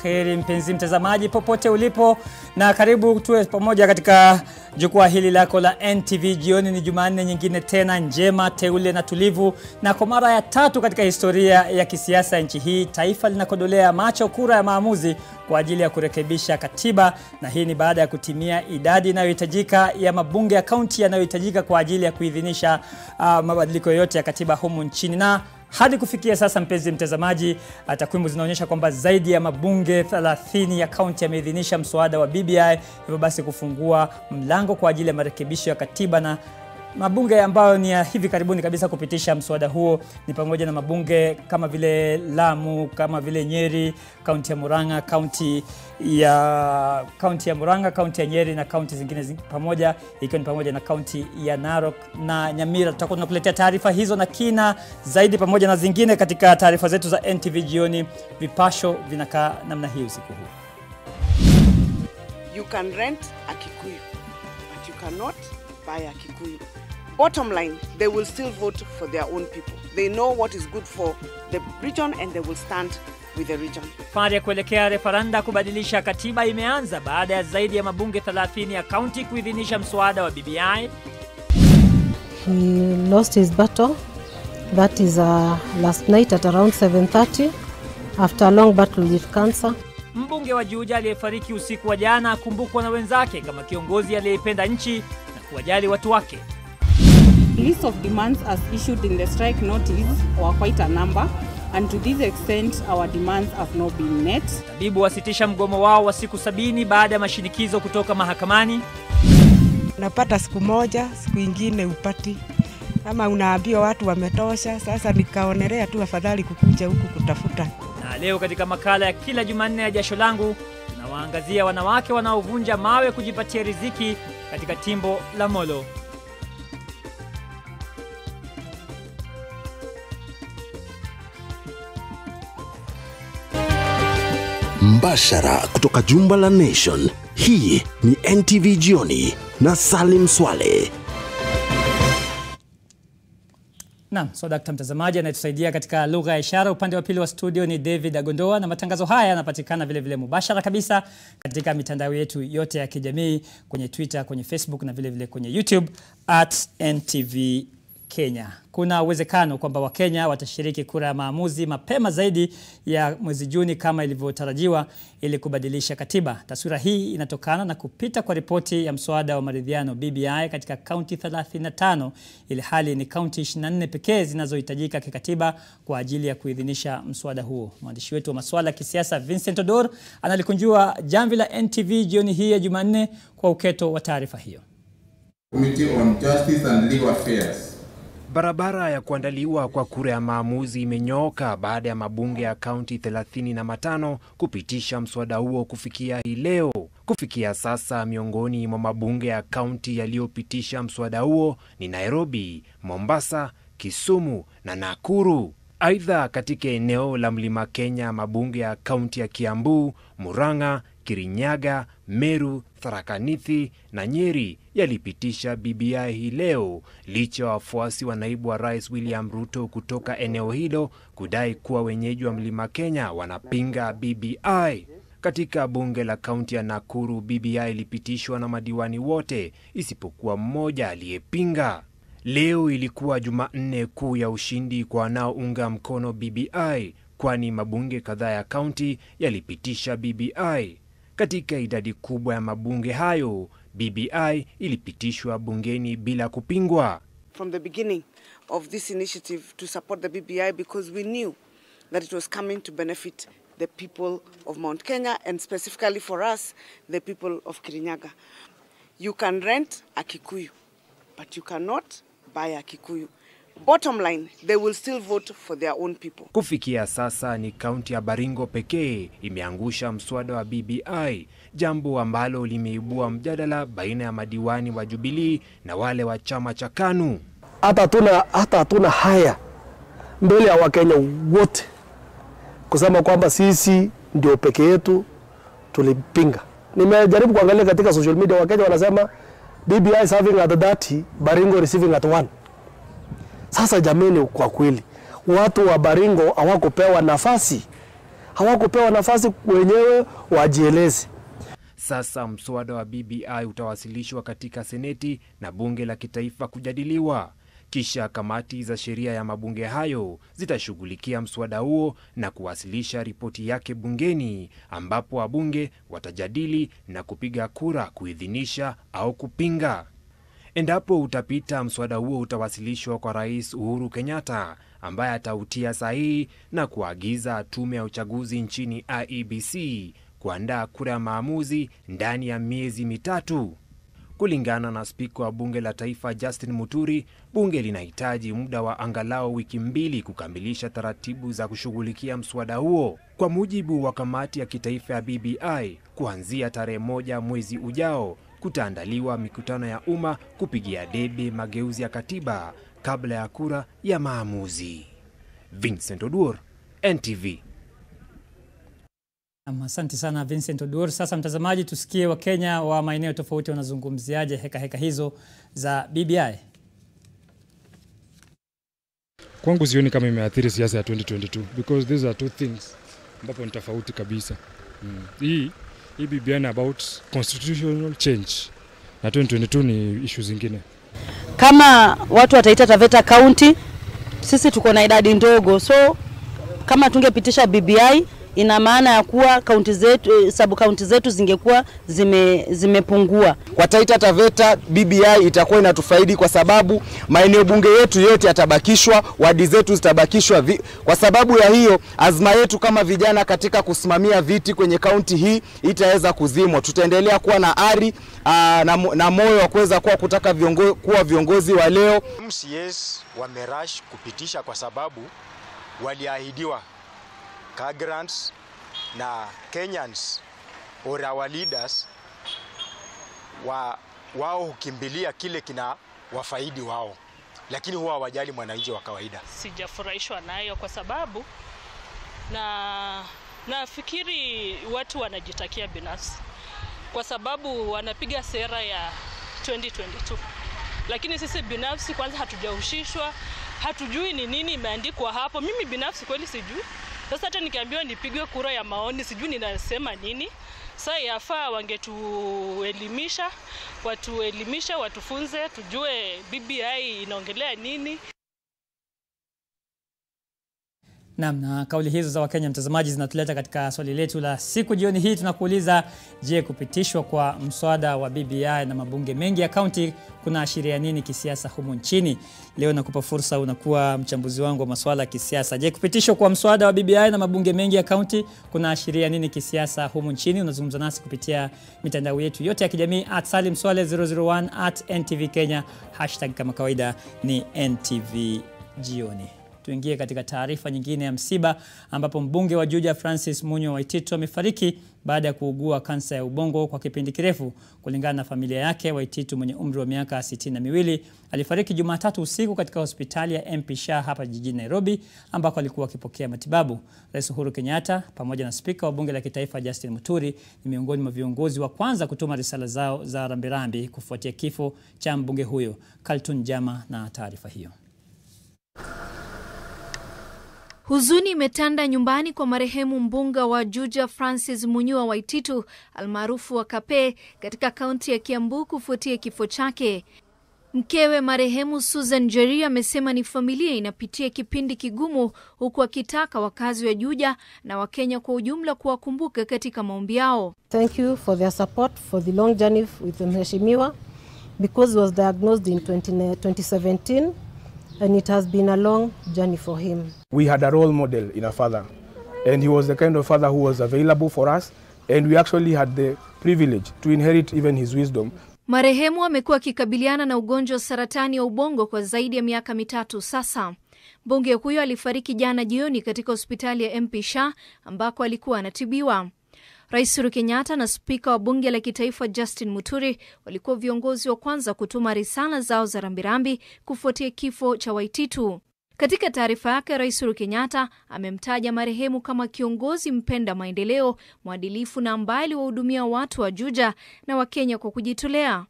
Kheri mpenzi mtazamaji popote ulipo, na karibu tuwe pamoja katika jukwaa hili lako la NTV jioni. Ni Jumanne nyingine tena njema, teule na tulivu, na kwa mara ya tatu katika historia ya kisiasa ya nchi hii taifa linakodolea macho kura ya maamuzi kwa ajili ya kurekebisha katiba, na hii ni baada ya kutimia idadi inayohitajika ya mabunge ya kaunti yanayohitajika kwa ajili ya kuidhinisha mabadiliko yote ya katiba humu nchini. Na hadi kufikia sasa mpenzi mtazamaji, takwimu zinaonyesha kwamba zaidi ya mabunge 30 ya kaunti yameidhinisha mswada wa BBI, hivyo basi kufungua mlango kwa ajili ya marekebisho ya katiba. Na mabunge ambayo ni ya hivi karibuni kabisa kupitisha mswada huo ni pamoja na mabunge kama vile Lamu, kama vile Nyeri, kaunti ya Murang'a, kaunti ya Murang'a, kaunti ya Nyeri na kaunti zingine pamoja, ikiwa ni pamoja na kaunti ya Narok na Nyamira. Tutakuwa tunakuletea taarifa hizo na kina zaidi pamoja na zingine katika taarifa zetu za NTV jioni. Vipasho vinakaa namna hii usiku huu. You can rent a Kikuyu, but you cannot buy a Kikuyu. Bottom line, they will still vote for their own people. They know what is good for the region and they will stand with the region. Safari ya kuelekea referenda kubadilisha katiba imeanza baada ya zaidi ya mabunge 30 ya kaunti kuidhinisha mswada wa BBI. He lost his battle. That is last night at around 7:30 after a long battle with cancer. Mbunge wa Juja aliyefariki usiku wa jana akumbukwa na wenzake kama kiongozi aliyependa nchi na kuwajali watu wake. List of demands as issued in the strike notice were quite a number, and to this extent our demands have not been met. Tabibu wasitisha mgomo wao wa siku 70 baada ya mashinikizo kutoka mahakamani. Napata siku moja, siku ingine upati. Kama unaambiwa watu wametosha, sasa nikaonelea tu afadhali kukuja huku kutafuta. Na leo katika makala ya kila Jumanne ya Jasho Langu tunawaangazia wanawake wanaovunja mawe kujipatia riziki katika timbo la Molo. Mbashara kutoka jumba la Nation. Hii ni NTV jioni na Salim Swaleh. Naam, so dakta mtazamaji anayetusaidia katika lugha ya ishara upande wa pili wa studio ni David Agondoa, na matangazo haya yanapatikana vile vile mubashara kabisa katika mitandao yetu yote ya kijamii, kwenye Twitter, kwenye Facebook na vile vile kwenye YouTube @NTV Kenya. Kuna uwezekano kwamba Wakenya watashiriki kura ya maamuzi mapema zaidi ya mwezi Juni kama ilivyotarajiwa ili kubadilisha katiba. Taswira hii inatokana na kupita kwa ripoti ya mswada wa maridhiano BBI katika kaunti 35, ili hali ni kaunti 24 pekee zinazohitajika kikatiba kwa ajili ya kuidhinisha mswada huo. Mwandishi wetu wa masuala ya kisiasa Vincent Odor analikunjua jamvi la NTV jioni hii ya Jumanne kwa uketo wa taarifa hiyo. Committee on Justice and Legal Affairs. Barabara ya kuandaliwa kwa kura ya maamuzi imenyooka baada ya mabunge ya kaunti 35 kupitisha mswada huo kufikia hii leo. Kufikia sasa miongoni mwa mabunge ya kaunti yaliyopitisha mswada huo ni Nairobi, Mombasa, Kisumu na Nakuru. Aidha, katika eneo la Mlima Kenya mabunge ya kaunti ya Kiambu, Murang'a, Kirinyaga, Meru, Tharaka Nithi na Nyeri yalipitisha BBI hii leo, licha ya wafuasi wa naibu wa rais William Ruto kutoka eneo hilo kudai kuwa wenyeji wa Mlima Kenya wanapinga BBI. Katika bunge la kaunti ya Nakuru, BBI ilipitishwa na madiwani wote isipokuwa mmoja aliyepinga. Leo ilikuwa Jumanne kuu ya ushindi kwa wanaounga mkono BBI, kwani mabunge kadhaa ya kaunti yalipitisha BBI. Katika idadi kubwa ya mabunge hayo, BBI ilipitishwa bungeni bila kupingwa. From the beginning of this initiative to support the BBI because we knew that it was coming to benefit the people of Mount Kenya and specifically for us, the people of Kirinyaga. You can rent a Kikuyu, but you cannot buy a Kikuyu. Bottom line, they will still vote for their own people. Kufikia sasa ni kaunti ya Baringo pekee imeangusha mswada wa BBI, jambo ambalo limeibua mjadala baina ya madiwani wa Jubilee na wale wa chama cha KANU. Hata hatuna haya mbele ya Wakenya wote kusema kwamba sisi ndio peke yetu tulipinga. Nimejaribu kuangalia katika social media, Wakenya wanasema BBI is having at 30, Baringo receiving at 1. Sasa jameni, kwa kweli watu wa Baringo hawakupewa nafasi wenyewe wajieleze. Sasa mswada wa BBI utawasilishwa katika Seneti na bunge la kitaifa kujadiliwa. Kisha kamati za sheria ya mabunge hayo zitashughulikia mswada huo na kuwasilisha ripoti yake bungeni, ambapo wabunge watajadili na kupiga kura kuidhinisha au kupinga. Endapo utapita, mswada huo utawasilishwa kwa Rais Uhuru Kenyatta, ambaye atautia sahihi na kuagiza tume ya uchaguzi nchini IEBC kuandaa kura ya maamuzi ndani ya miezi 3. Kulingana na spika wa bunge la taifa Justin Muturi, bunge linahitaji muda wa angalau wiki 2 kukamilisha taratibu za kushughulikia mswada huo. Kwa mujibu wa kamati ya kitaifa ya BBI, kuanzia tarehe 1 mwezi ujao kutaandaliwa mikutano ya umma kupigia debe mageuzi ya katiba kabla ya kura ya maamuzi. Vincent Oduor, NTV. Asante sana Vincent Oduor. Sasa mtazamaji, tusikie Wakenya wa maeneo tofauti wanazungumziaje heka hizo za BBI. Kwangu sioni kama imeathiri siasa ya 2022 because these are two things ambapo ni tofauti kabisa. Hii BBI ni about constitutional change na 2022 ni issues zingine. Kama watu wataita Taveta County, sisi tuko na idadi ndogo, so kama tungepitisha BBI ina maana ya kuwa kaunti zetu, sub county zetu zingekuwa zimepungua. Kwa Taita Taveta BBI itakuwa inatufaidi kwa sababu maeneo bunge yetu yote yatabakishwa, wadi zetu zitabakishwa. Kwa sababu ya hiyo, azma yetu kama vijana katika kusimamia viti kwenye kaunti hii itaweza kuzimwa. Tutaendelea kuwa na ari na moyo wa kuweza kutaka kuwa viongozi wa leo. MCAs wamerush kupitisha kwa sababu waliahidiwa grants na Kenyans or our leaders wao hukimbilia kile kina wafaidi wao, lakini huwa hawajali mwananchi wa kawaida. Sijafurahishwa nayo kwa sababu nafikiri watu wanajitakia binafsi kwa sababu wanapiga sera ya 2022, lakini sisi binafsi kwanza hatujahusishwa, hatujui ni nini imeandikwa hapo. Mimi binafsi kweli sijui. Sasa hata nikiambiwa nipigwe kura ya maoni sijui ninasema nini. Sasa yafaa wangetuelimisha, watufunze, tujue BBI inaongelea nini. Na kauli hizo za Wakenya mtazamaji zinatuleta katika swali letu la siku jioni hii. Tunakuuliza, je, kupitishwa kwa mswada wa BBI na mabunge mengi ya kaunti kuna ashiria nini kisiasa humu nchini? Leo nakupa fursa, unakuwa mchambuzi wangu wa masuala ya kisiasa. Je, kupitishwa kwa mswada wa BBI na mabunge mengi ya kaunti kuna ashiria nini kisiasa humu nchini? Unazungumza nasi kupitia mitandao yetu yote ya kijamii @Salim Swaleh 001 @NTV Kenya, hashtag kama kawaida ni NTV Jioni. Tuingie katika taarifa nyingine ya msiba ambapo mbunge wa Juja Francis Munyo Waititu amefariki baada ya kuugua kansa ya ubongo kwa kipindi kirefu. Kulingana na familia yake, Waititu mwenye umri wa miaka 62 alifariki Jumatatu usiku katika hospitali ya MP Shah hapa jijini Nairobi ambako alikuwa akipokea matibabu. Rais Uhuru Kenyatta pamoja na spika wa bunge la kitaifa Justin Muturi ni miongoni mwa viongozi wa kwanza kutuma risala zao za rambirambi kufuatia kifo cha mbunge huyo. Kaltun Jama na taarifa hiyo. Huzuni imetanda nyumbani kwa marehemu mbunge wa Juja Francis Munyo Waititu almaarufu wa Kape katika kaunti ya Kiambu kufuatia kifo chake. Mkewe marehemu Susan Njeri amesema ni familia inapitia kipindi kigumu, huku akitaka wakazi wa Juja na Wakenya kwa ujumla kuwakumbuka katika maombi yao. Thank you for their support for the long journey with Mheshimiwa, because he was diagnosed in 2017 and it has been a long journey for him. We had a role model in our father, and he was the kind of father who was available for us, and we actually had the privilege to inherit even his wisdom. Marehemu amekuwa akikabiliana na ugonjwa wa saratani ya ubongo kwa zaidi ya miaka 3 sasa. Mbunge huyo alifariki jana jioni katika hospitali ya MP Shah ambako alikuwa anatibiwa. Rais Uhuru Kenyatta na spika wa bunge la kitaifa Justin Muturi walikuwa viongozi wa kwanza kutuma risala zao za rambirambi kufuatia kifo cha Waititu. Katika taarifa yake, Rais Uhuru Kenyatta amemtaja marehemu kama kiongozi mpenda maendeleo, mwadilifu na ambaye aliwahudumia watu wa Juja na Wakenya kwa kujitolea.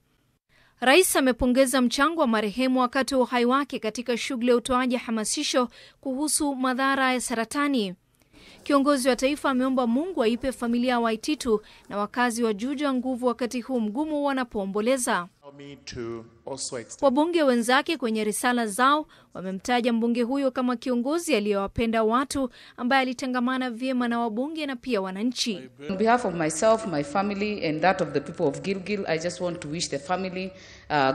Rais amepongeza mchango wa marehemu wakati wa uhai wake katika shughuli ya utoaji hamasisho kuhusu madhara ya saratani. Kiongozi wa taifa ameomba Mungu aipe familia ya Waititu na wakazi wa Juja nguvu wakati huu mgumu wanapoomboleza. Wabunge wenzake kwenye risala zao wamemtaja mbunge huyo kama kiongozi aliyewapenda watu, ambaye alitangamana vyema na wabunge na pia wananchi. On behalf of myself, my family and that of the people of Gilgil, I just want to wish the family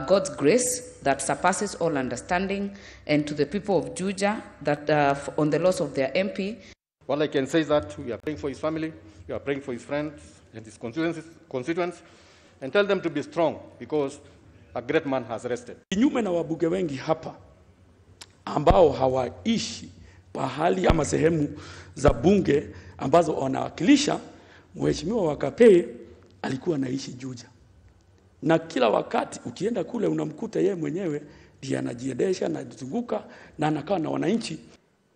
God's grace that surpasses all understanding, and to the people of Juja that on the loss of their MP. All I can say is that we are praying for his family, we are praying for his friends and his constituents, and tell them to be strong because a great man has rested. Kinyume na wabunge wengi hapa ambao hawaishi pahali ama sehemu za bunge ambazo wanawakilisha, Mheshimiwa Wakapee alikuwa anaishi Juja. Na kila wakati ukienda kule unamkuta yeye mwenyewe ndiye anajiendesha na kuzunguka na anakaa na wananchi.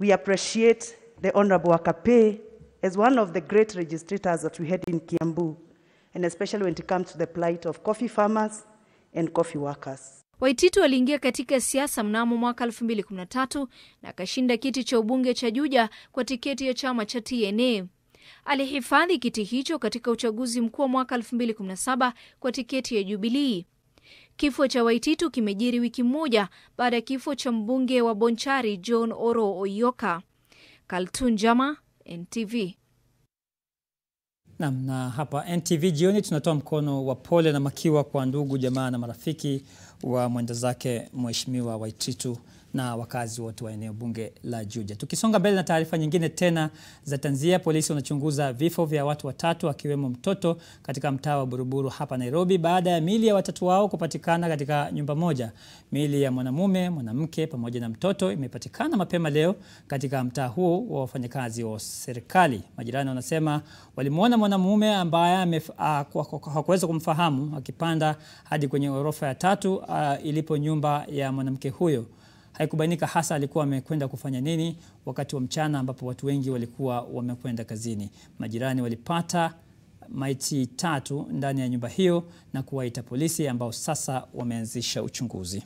We appreciate the Honorable Wakapee as one of the great registrators that we had in Kiambu, and especially when it comes to the plight of coffee farmers and coffee workers. Waititu aliingia katika siasa mnamo mwaka 2013 na akashinda kiti cha ubunge cha Juja kwa tiketi ya chama cha TNA. Alihifadhi kiti hicho katika uchaguzi mkuu wa mwaka 2017 kwa tiketi ya Jubilee. Kifo cha Waititu kimejiri wiki moja baada ya kifo cha mbunge wa Bonchari John Oro Oyoka. Kaltun Jama, NTV. Na hapa NTV jioni tunatoa mkono wa pole na makiwa kwa ndugu, jamaa na marafiki wa mwenda zake Mheshimiwa Waititu na wakazi wote wa eneo bunge la Juja. Tukisonga mbele na taarifa nyingine tena za tanzia, polisi wanachunguza vifo vya watu watatu akiwemo mtoto katika mtaa wa Buruburu hapa Nairobi baada ya miili ya watatu wao kupatikana katika nyumba moja. Miili ya mwanamume, mwanamke pamoja na mtoto imepatikana mapema leo katika mtaa huo wa wafanyakazi wa serikali. Majirani wanasema walimuona mwanamume ambaye hakuweza kumfahamu akipanda hadi kwenye ghorofa ya 3 ilipo nyumba ya mwanamke huyo. Haikubainika hasa alikuwa amekwenda kufanya nini wakati wa mchana ambapo watu wengi walikuwa wamekwenda kazini. Majirani walipata maiti 3 ndani ya nyumba hiyo na kuwaita polisi ambao sasa wameanzisha uchunguzi.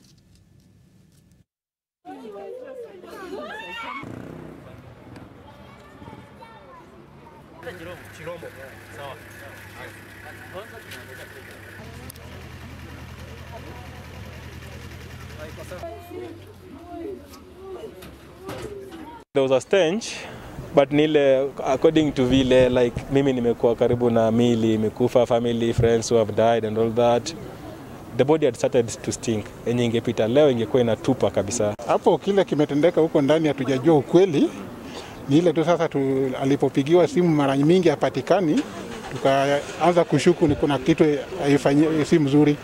There was a stench, but nile according to vile like mimi nimekuwa karibu na mili imekufa, family friends who have died and all that, the body had started to stink. Yenye ingepita leo ingekuwa inatupa kabisa. Hapo kile kimetendeka huko ndani hatujajua ukweli. Ni ile tu sasa alipopigiwa simu mara nyingi hapatikani, tukaanza kushuku ni kuna kitu haifanyiki si mzuri.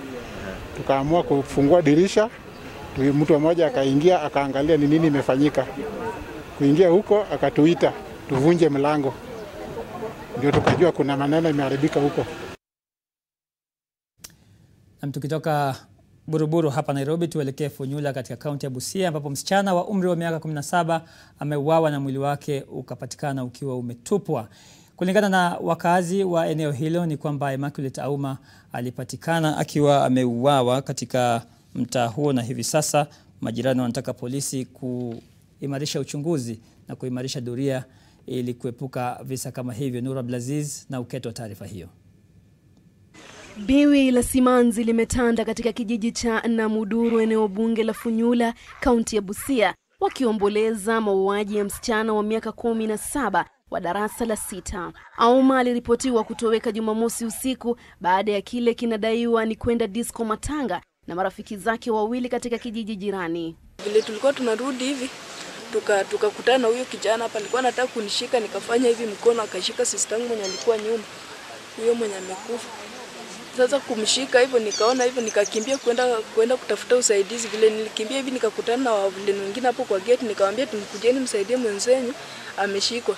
Tukaamua kufungua dirisha, mtu mmoja akaingia akaangalia ni nini imefanyika. Kuingia huko akatuita tuvunje mlango, ndio tukajua kuna maneno imeharibika huko. Na tukitoka Buruburu hapa Nairobi tuelekee Funyula katika kaunti ya Busia ambapo msichana wa umri wa miaka 17 ameuawa na mwili wake ukapatikana ukiwa umetupwa. Kulingana na wakazi wa eneo hilo ni kwamba Immaculate Auma alipatikana akiwa ameuawa katika mtaa huo, na hivi sasa majirani wanataka polisi kuimarisha uchunguzi na kuimarisha doria ili kuepuka visa kama hivyo. Nura Blaziz na uketo taarifa hiyo. Biwi la simanzi limetanda katika kijiji cha Namuduru, eneo bunge la Funyula, kaunti ya Busia, wakiomboleza mauaji ya msichana wa miaka 17 wa darasa la 6. Auma aliripotiwa kutoweka Jumamosi usiku baada ya kile kinadaiwa ni kwenda disco matanga na marafiki zake wawili katika kijiji jirani. Vile tulikuwa tunarudi hivi tukakutana na huyo kijana hapa, alikuwa anataka kunishika, nikafanya hivi mkono, akashika sister yangu mwenye alikuwa nyuma, huyo mwenye amekufa. Sasa kumshika hivyo nikaona hivyo, nikakimbia kwenda kutafuta usaidizi. Vile nilikimbia hivi nikakutana na wavulana wengine hapo kwa gate, nikamwambia tumkujeni msaidie mwenzenyu ameshikwa.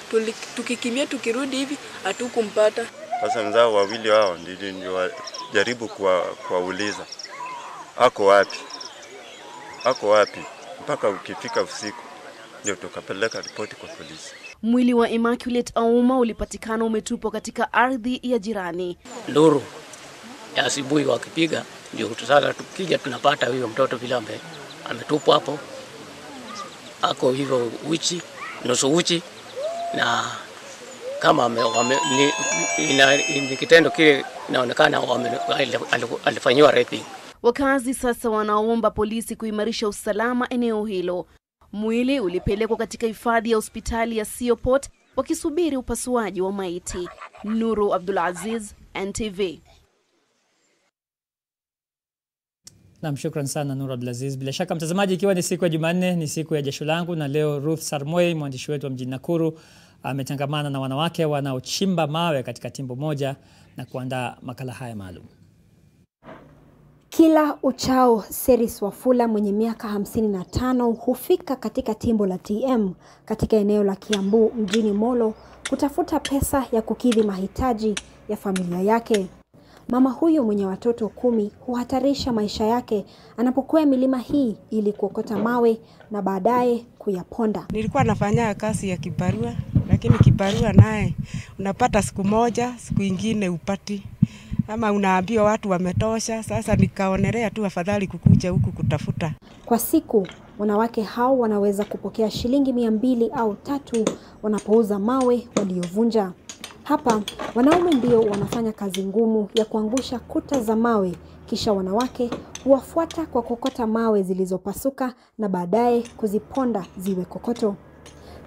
Tukikimbia tukirudi hivi hatukumpata. Sasa mzao wawili hao ndio jaribu kuwauliza ako wapi, mpaka ukifika usiku ndio tukapeleka ripoti kwa polisi. Mwili wa Immaculate Auma ulipatikana umetupwa katika ardhi ya jirani. Nduru ya asubuhi wakipiga ndio sasa tukija tunapata huyo mtoto vile ametupwa hapo. Ako hivyo nusu uchi, na kama ni kitendo kile inaonekana alifanywa raping. Wakazi sasa wanaomba polisi kuimarisha usalama eneo hilo. Mwili ulipelekwa katika hifadhi ya hospitali ya Sioport wakisubiri upasuaji wa maiti. Nuru Abdulaziz, NTV. Naam, shukran sana Nuru Abdulaziz. Bila shaka mtazamaji, ikiwa ni siku ya Jumanne, ni siku ya jasho langu, na leo Ruth Sarmoi, mwandishi wetu wa mjini Nakuru, ametangamana na wanawake wanaochimba mawe katika timbo moja na kuandaa makala haya maalum. Kila uchao Seris Wafula mwenye miaka 55 hufika katika timbo la TM katika eneo la Kiambu mjini Molo kutafuta pesa ya kukidhi mahitaji ya familia yake. Mama huyu mwenye watoto 10 huhatarisha maisha yake anapokuwa milima hii ili kuokota mawe na baadaye kuyaponda. Nilikuwa nafanya kazi ya kibarua, lakini kibarua naye unapata siku moja, siku nyingine upati. Ama unaambiwa watu wametosha. Sasa nikaonelea tu afadhali kukuja huku kutafuta. Kwa siku wanawake hao wanaweza kupokea shilingi 200 au 3 wanapouza mawe waliovunja. Hapa wanaume ndio wanafanya kazi ngumu ya kuangusha kuta za mawe, kisha wanawake huwafuata kwa kokota mawe zilizopasuka na baadaye kuziponda ziwe kokoto.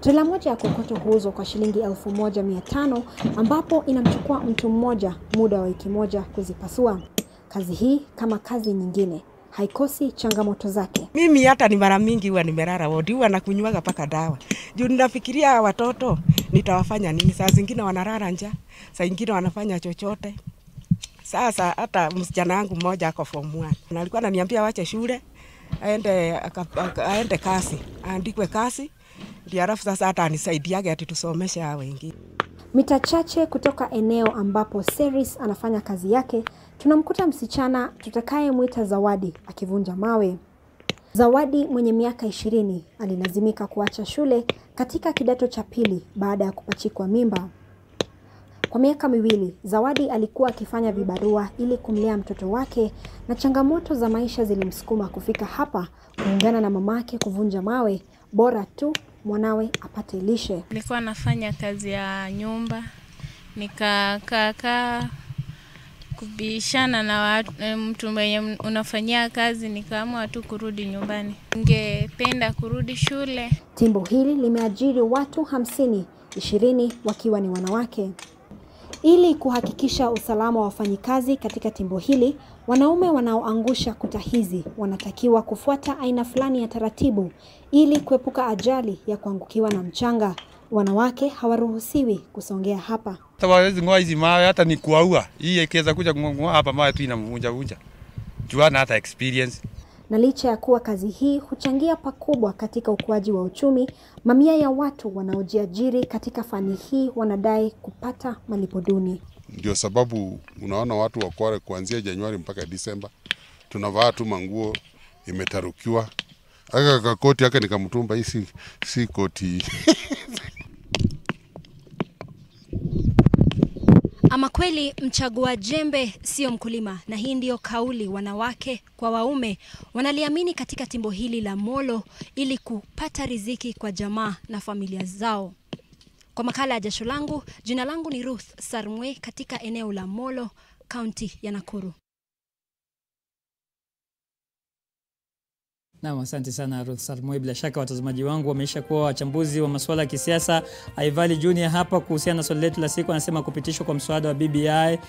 Trela moja ya kokoto huuzwa kwa shilingi 1500 ambapo inamchukua mtu mmoja muda wa wiki moja kuzipasua. Kazi hii kama kazi nyingine haikosi changamoto zake. Mimi hata ni mara mingi huwa nimelala wodi, huwa nakunywaga paka dawa. Juu ninafikiria watoto nitawafanya nini? Saa zingine wanalala njaa, saa zingine wanafanya chochote. Sasa hata msichana wangu mmoja ako form 1. Na alikuwa ananiambia waache shule, aende kazi, aandikwe kazi. Ndio alafu sasa hata anisaidiage ati tusomeshe hao wengine. Mita chache kutoka eneo ambapo Seris anafanya kazi yake, tunamkuta msichana tutakayemwita Zawadi akivunja mawe. Zawadi mwenye miaka 20 alilazimika kuacha shule katika kidato cha pili baada ya kupachikwa mimba. Kwa miaka 2, Zawadi alikuwa akifanya vibarua ili kumlea mtoto wake, na changamoto za maisha zilimsukuma kufika hapa kuungana na mamake kuvunja mawe, bora tu mwanawe apate lishe. Nilikuwa nafanya kazi ya nyumba, nikakaa kubishana na mtu mwenye unafanyia kazi, nikaamua tu kurudi nyumbani. Ningependa kurudi shule. Timbo hili limeajiri watu 50, 20 wakiwa ni wanawake. Ili kuhakikisha usalama wa wafanyikazi katika timbo hili, wanaume wanaoangusha kuta hizi wanatakiwa kufuata aina fulani ya taratibu ili kuepuka ajali ya kuangukiwa na mchanga. Wanawake hawaruhusiwi kusongea hapa. Hawezi ngoa hizi mawe, hata ni kuaua. Hii ikiweza kuja ngoa hapa mawe tu inamvunja. Juana hata experience. Na licha ya kuwa kazi hii huchangia pakubwa katika ukuaji wa uchumi, mamia ya watu wanaojiajiri katika fani hii wanadai kupata malipo duni. Ndio sababu unaona watu wa Kwale kuanzia Januari mpaka Disemba tunavaa tu manguo imetarukiwa. Aka koti yake nikamtumba, hii si koti. Ama kweli mchagua jembe sio mkulima, na hii ndio kauli wanawake kwa waume wanaliamini katika timbo hili la Molo ili kupata riziki kwa jamaa na familia zao. Kwa makala ya jasho langu, jina langu ni Ruth Sarmoi katika eneo la Molo, kaunti ya Nakuru. Naam, asante sana Ruth Salmoi. Bila shaka watazamaji wangu wameisha kuwa wachambuzi wa masuala ya kisiasa. Aivali Junior hapa kuhusiana na swali letu la siku anasema kupitishwa kwa mswada wa BBI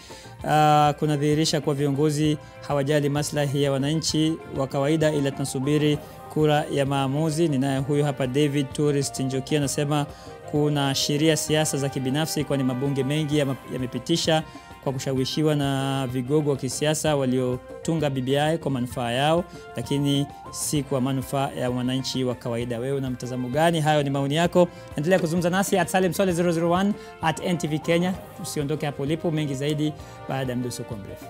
kunadhihirisha kuwa viongozi hawajali maslahi ya wananchi wa kawaida, ila tunasubiri kura ya maamuzi. Ninaye huyu hapa David Tourist Njokia anasema kuna sheria siasa za kibinafsi, kwani mabunge mengi yamepitisha kwa kushawishiwa na vigogo wa kisiasa waliotunga BBI kwa manufaa yao, lakini si kwa manufaa ya wananchi wa kawaida. Wewe una mtazamo gani? Hayo ni maoni yako. Endelea kuzungumza nasi @SalimSwaleh001 @NTV Kenya. Usiondoke hapo ulipo, mengi zaidi baada ya mdoso kwa mrefu.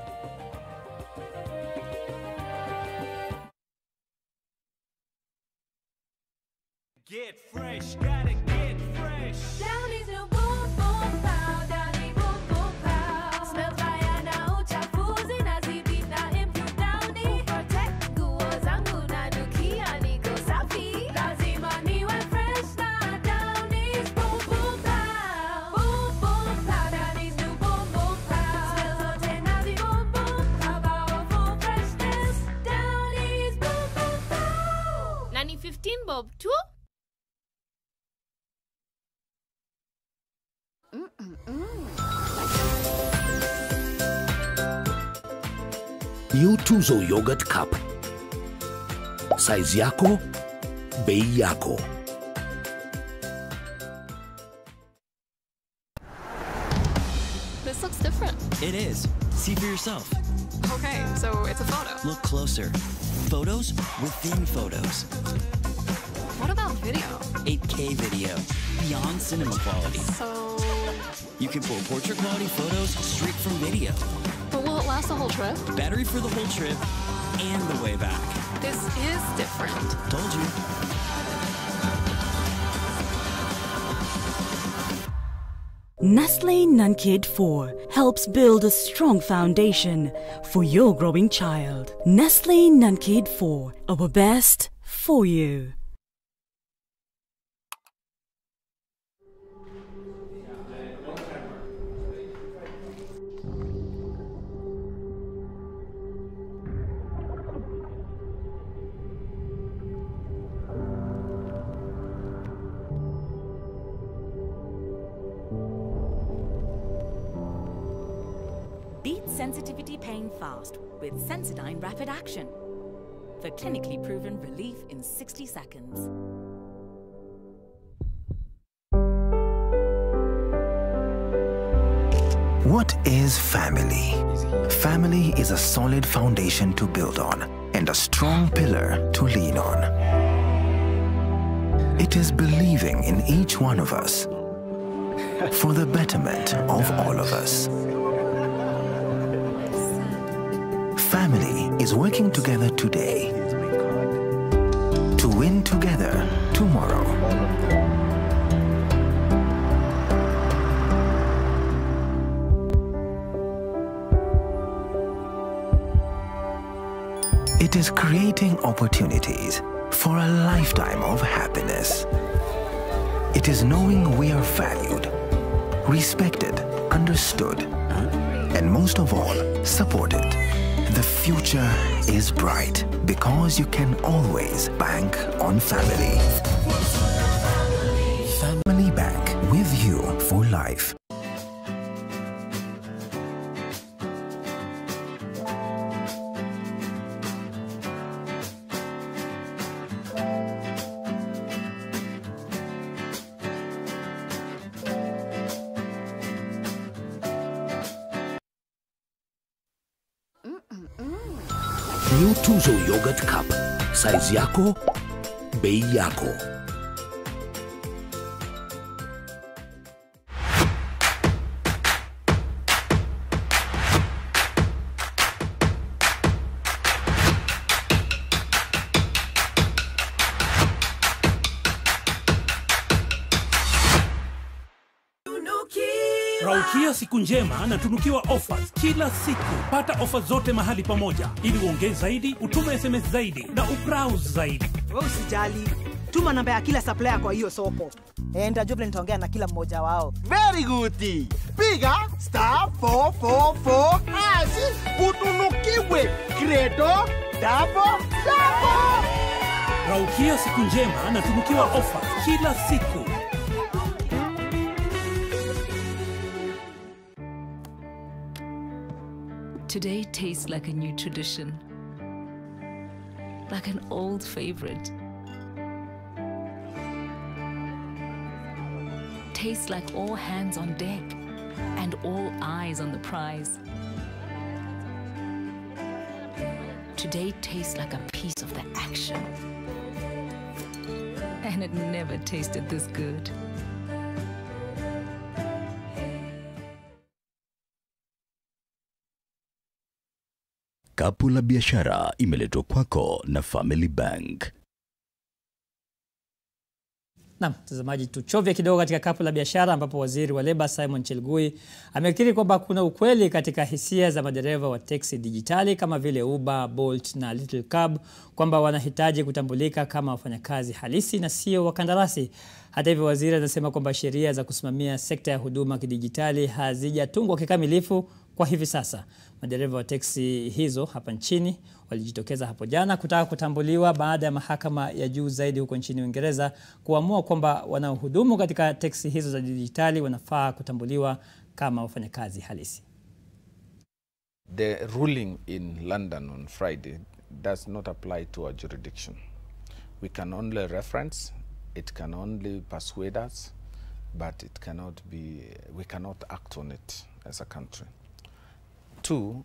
Get fresh, gotta get fresh. Down is no boom boom pow, down is boom boom pow. Smells bayana uchafuzi na zibi na improve downy. Protect nguo zangu na nukia niko safi. Lazima niwe fresh na down is boom boom pow. Boom boom pow, down is no boom boom pow. Smells zote na zi boom boom pow. Powerful freshness, down is boom boom pow. Nani 15 bob too? New Tuzo Yogurt Cup. Size yako, bei yako. This looks different. It is. See for yourself. Okay, so it's a photo. Look closer. Photos within photos. What about video? 8K video. Beyond cinema quality. So you can pull portrait quality photos straight from video. But will it last the whole trip? Battery for the whole trip and the way back. This is different. Told you. Nestle Nunkid 4 helps build a strong foundation for your growing child. Nestle Nunkid 4, our best for you. Beat sensitivity pain fast with Sensodyne Rapid Action for clinically proven relief in 60 seconds. What is family? Family is a solid foundation to build on and a strong pillar to lean on. It is believing in each one of us for the betterment of all of us. Family is working together today to win together tomorrow. It is creating opportunities for a lifetime of happiness. It is knowing we are valued, respected, understood, and most of all, supported. The future is bright because you can always bank on family. Family Bank, with you for life. New Tuzo Yogurt Cup. Size yako, bei yako. Raukia siku njema na tunukiwa offers kila siku. Pata offers zote mahali pamoja ili uongeze zaidi, utume SMS zaidi na ubrowse zaidi. Wewe usijali. Tuma namba ya kila supplier kwa hiyo soko. Nitajua vile nitaongea na kila mmoja wao. Very good. Piga *444 hash utunukiwe Credo double. Raukia siku njema na tunukiwa ofa kila siku. Today tastes like a new tradition, like an old favorite. Tastes like all hands on deck and all eyes on the prize. Today tastes like a piece of the action, and it never tasted this good. Kapu la biashara imeletwa kwako na Family Bank. Na mtazamaji, tuchovye kidogo katika kapu la biashara ambapo waziri wa leba Simon Chelugui amekiri kwamba kuna ukweli katika hisia za madereva wa teksi dijitali kama vile Uber, Bolt na Little Cab kwamba wanahitaji kutambulika kama wafanyakazi halisi na sio wakandarasi. Hata hivyo, waziri anasema kwamba sheria za kusimamia sekta ya huduma kidijitali hazijatungwa kikamilifu kwa hivi sasa. Madereva wa teksi hizo hapa nchini walijitokeza hapo jana kutaka kutambuliwa baada ya mahakama ya juu zaidi huko nchini Uingereza kuamua kwamba wanaohudumu katika teksi hizo za dijitali wanafaa kutambuliwa kama wafanyakazi halisi. The ruling in London on Friday does not apply to our jurisdiction. We can only reference, it can only persuade us, but it cannot be, we cannot act on it as a country. Two,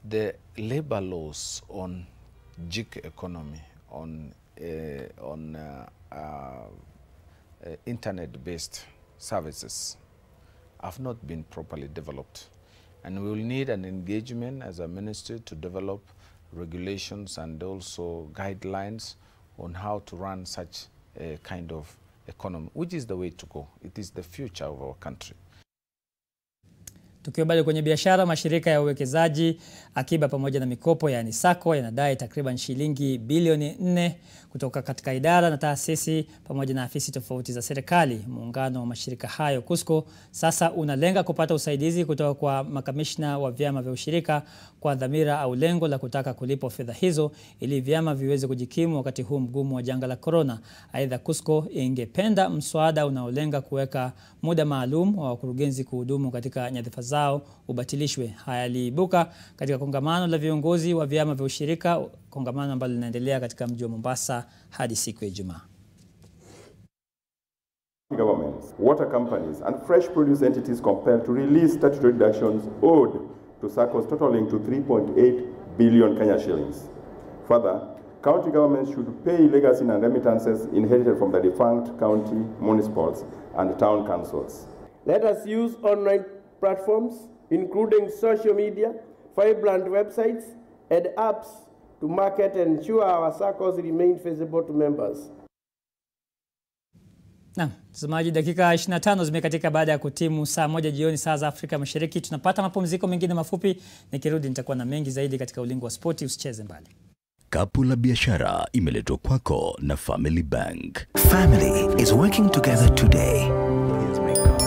the labor laws on gig economy, on internet-based services have not been properly developed. And we will need an engagement as a ministry to develop regulations and also guidelines on how to run such a kind of economy, which is the way to go. It is the future of our country. Tukiwa bado kwenye biashara, mashirika ya uwekezaji, akiba pamoja na mikopo yani SACCO yanadai takriban shilingi bilioni 4 kutoka katika idara na taasisi pamoja na afisi tofauti za serikali. Muungano wa mashirika hayo KUSCO sasa unalenga kupata usaidizi kutoka kwa makamishna wa vyama vya ushirika kwa dhamira au lengo la kutaka kulipwa fedha hizo ili vyama viweze kujikimu wakati huu mgumu wa janga la corona. Aidha, KUSCO ingependa mswada unaolenga kuweka muda maalum wa wakurugenzi kuhudumu katika nyadhifa zao ubatilishwe. Haya yaliibuka katika kongamano la viongozi wa vyama vya ushirika, kongamano ambalo linaendelea katika mji wa Mombasa hadi siku ya Ijumaa. Governments, water companies and fresh produce entities compelled to release statutory deductions owed to SACCOs totaling to 3.8 billion Kenya shillings. Further, county governments should pay legacy and remittances inherited from the defunct county municipals and town councils. Let us use online platforms, including social media, vibrant websites, and apps to market and ensure our SACCOs remain feasible to members. Na mtazamaji, dakika 25 zimekatika baada ya kutimu saa 1 jioni saa za Afrika Mashariki. Tunapata mapumziko mengine mafupi, nikirudi nitakuwa na mengi zaidi katika ulingo wa spoti. Usicheze mbali. Kapu la biashara imeletwa kwako na Family Bank. Family is working together today.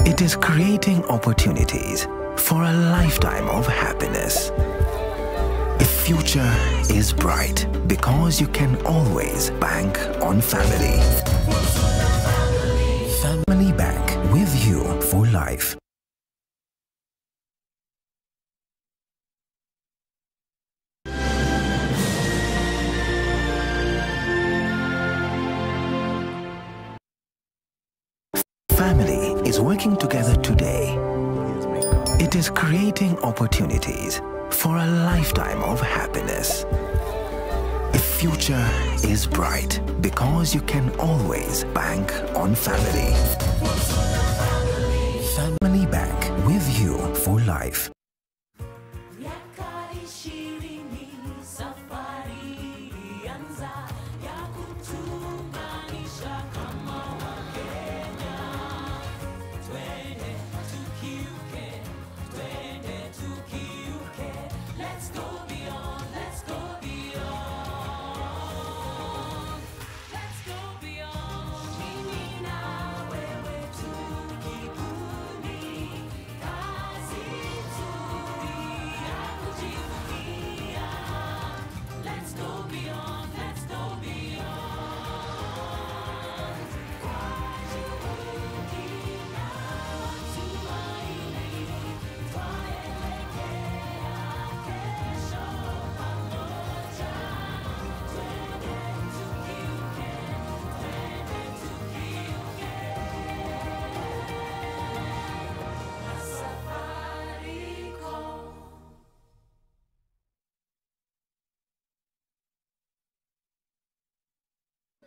It is creating opportunities for a lifetime of happiness. The future is bright because you can always bank on family. Family Bank, with you for life. Family is working together today. It is creating opportunities for a lifetime of happiness. The future is bright because you can always bank on family. Family Bank, with you for life.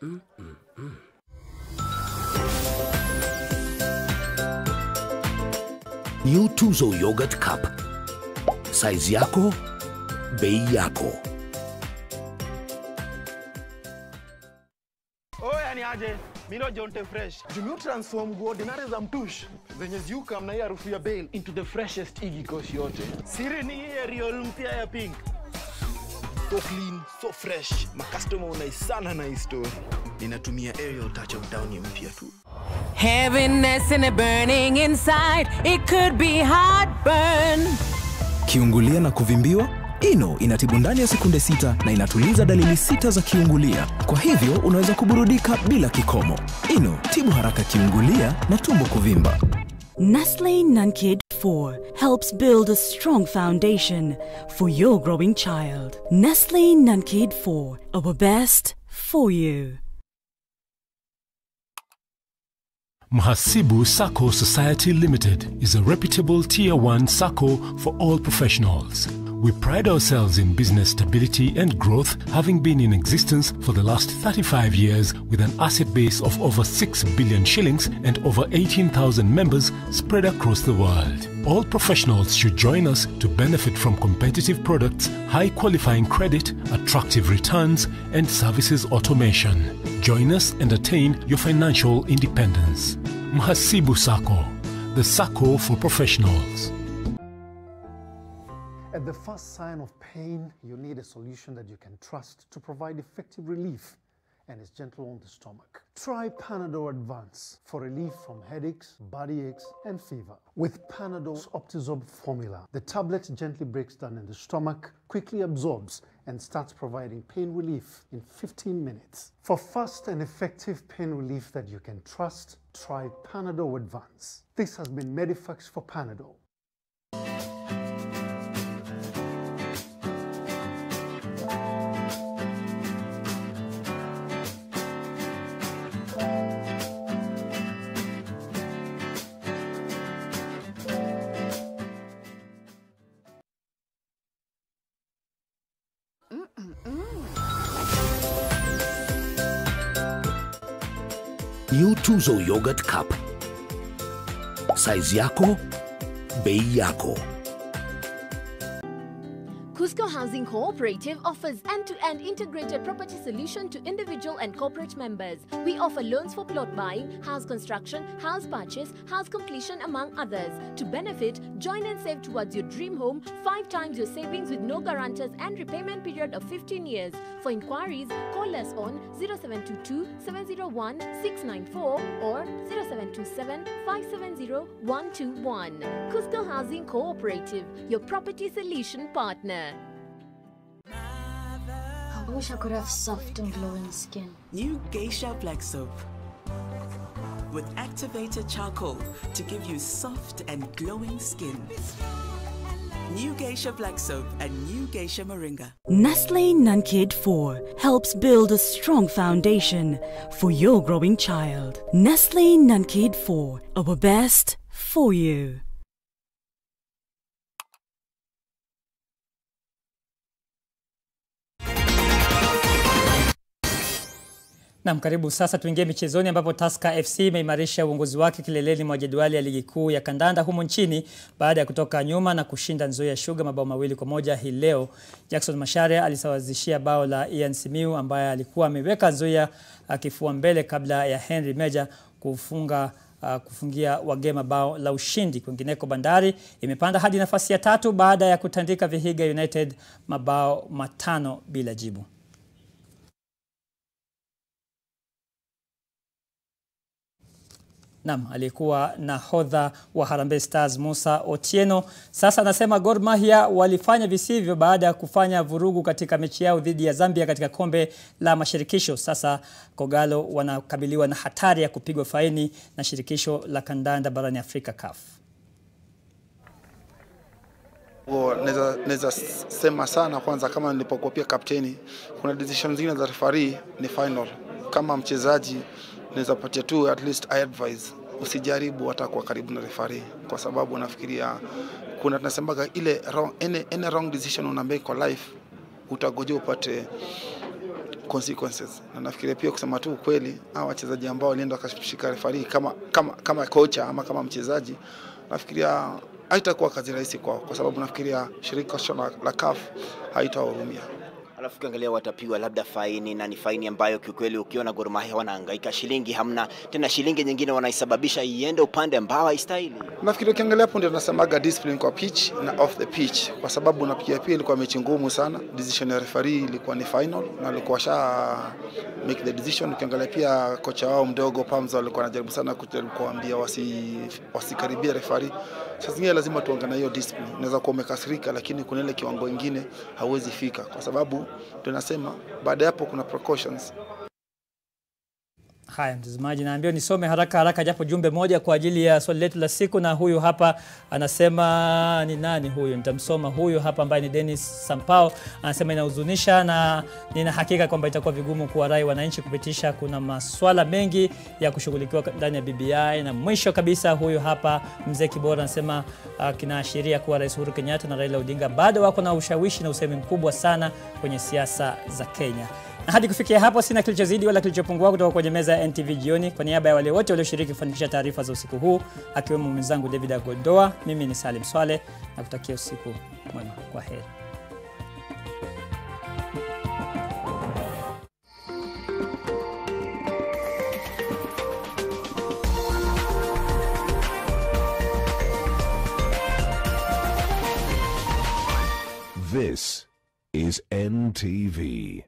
New Tuzo Yogurt Cup. Size yako, bei yako. Oya ni aje, mino Jonte Fresh. Jumio transform ordinary za mtush zenye ziuka mna hii harufu ya bail into the freshest igi koshi yote. Siri ni hii Ariel mpya ya pink. So clean, so fresh. Ma customer unaisana na hii story. Ninatumia Ariel touch of down mpya tu. Heaviness and a burning inside, it could be heartburn. Kiungulia na kuvimbiwa? Ino inatibu ndani ya sekunde 6 na inatuliza dalili 6 za kiungulia. Kwa hivyo unaweza kuburudika bila kikomo. Ino, tibu haraka kiungulia na tumbo kuvimba. Nestle Nunkid 4 helps build a strong foundation for your growing child. Nestle Nunkid 4, our best for you. Mhasibu Sacco Society Limited is a reputable Tier 1 Sacco for all professionals. We pride ourselves in business stability and growth, having been in existence for the last 35 years with an asset base of over 6 billion shillings and over 18,000 members spread across the world. All professionals should join us to benefit from competitive products, high qualifying credit, attractive returns, and services automation. Join us and attain your financial independence. Mhasibu Sacco, the Sacco for professionals. At the first sign of pain, you need a solution that you can trust to provide effective relief and is gentle on the stomach. Try Panadol Advance for relief from headaches, body aches, and fever. With Panadol's Optizorb formula, the tablet gently breaks down in the stomach, quickly absorbs, and starts providing pain relief in 15 minutes. For fast and effective pain relief that you can trust, try Panadol Advance. This has been Medifax for Panadol. New Tuzo Yogurt Cup. Size yako, bei yako. Cusco Housing Cooperative offers end-to-end integrated property solution to individual and corporate members. We offer loans for plot buying, house construction, house purchase, house completion, among others. To benefit, join and save towards your dream home 5 times your savings with no guarantors and repayment period of 15 years. For inquiries, call us on 0722 701 694 or 0727 570 121. Cusco Housing Cooperative, your property solution partner. I wish I could have soft and glowing skin. New Geisha Black Soap with activated charcoal to give you soft and glowing skin. New Geisha Black Soap and New Geisha Moringa. Nestle Nunkid 4 helps build a strong foundation for your growing child. Nestle Nunkid 4, our best for you. Naam, karibu sasa tuingie michezoni ambapo Tusker FC imeimarisha uongozi wake kileleni mwa jedwali ya ligi kuu ya kandanda humo nchini baada ya kutoka nyuma na kushinda Nzoia Sugar mabao 2-1 hii leo. Jackson Macharia alisawazishia bao la Ian Simiu ambaye alikuwa ameweka Nzoia akifua mbele kabla ya Henry Meja kufungia wagema bao la ushindi. Kwingineko Bandari imepanda hadi nafasi ya 3 baada ya kutandika Vihiga United mabao 5 bila jibu. Naam, alikuwa nahodha wa Harambee Stars Musa Otieno. Sasa anasema Gor Mahia walifanya visivyo baada ya kufanya vurugu katika mechi yao dhidi ya Zambia katika kombe la mashirikisho. Sasa Kogalo wanakabiliwa na hatari ya kupigwa faini na shirikisho la kandanda barani Afrika CAF. Naweza sema sana kwanza kama nilipokuwa pia kapteni, kuna decision zingine za referee ni final. Kama mchezaji naweza patia tu at least I advise usijaribu hata kwa karibu na referee, kwa sababu nafikiria kuna tunasemaga ile wrong, any wrong decision una make kwa life utagoje upate consequences. Na nafikiria pia kusema tu ukweli, hao wachezaji ambao walienda wakashika referee kama kocha ama kama mchezaji, nafikiria haitakuwa kazi rahisi kwao, kwa sababu nafikiria shirika la CAF haitawahurumia. Alafu ukiangalia watapigwa labda faini, na ni faini ambayo kiukweli ukiona Gor Mahia wanahangaika, shilingi hamna, tena shilingi nyingine wanaisababisha iende upande ambao haistahili. Nafikiri ukiangalia hapo ndio tunasemaga discipline kwa pitch na off the pitch, kwa sababu na pia ilikuwa mechi ngumu sana. Decision ya referee ilikuwa ni final na alikuwa make the decision. Ukiangalia pia kocha wao mdogo Pamza alikuwa anajaribu sana kuambia wasikaribia referee. Sasa zingine lazima tuangalie hiyo discipline. Unaweza kuwa umekasirika, lakini kuna ile kiwango kingine hauwezi fika, kwa sababu tunasema baada hapo kuna precautions. Haya mtazamaji, naambia nisome haraka japo jumbe moja kwa ajili ya swali letu la siku, na huyu hapa anasema ni nani huyu, nitamsoma huyu hapa ambaye ni Dennis Sampao. Anasema inahuzunisha na nina hakika kwamba itakuwa vigumu kuwarai wananchi kupitisha, kuna maswala mengi ya kushughulikiwa ndani ya BBI. Na mwisho kabisa huyu hapa Mzee Kibora anasema kinaashiria kuwa Rais Uhuru Kenyatta na Raila Odinga bado wako na ushawishi na usemi mkubwa sana kwenye siasa za Kenya. Na hadi kufikia hapo sina kilichozidi wala kilichopungua kutoka kwenye meza ya NTV Jioni. Kwa niaba ya wale wote walioshiriki kufanikisha taarifa za usiku huu, akiwemo mwenzangu David Agondoa, mimi ni Salim Swaleh na kutakia usiku mwema. Kwa heri. This is NTV.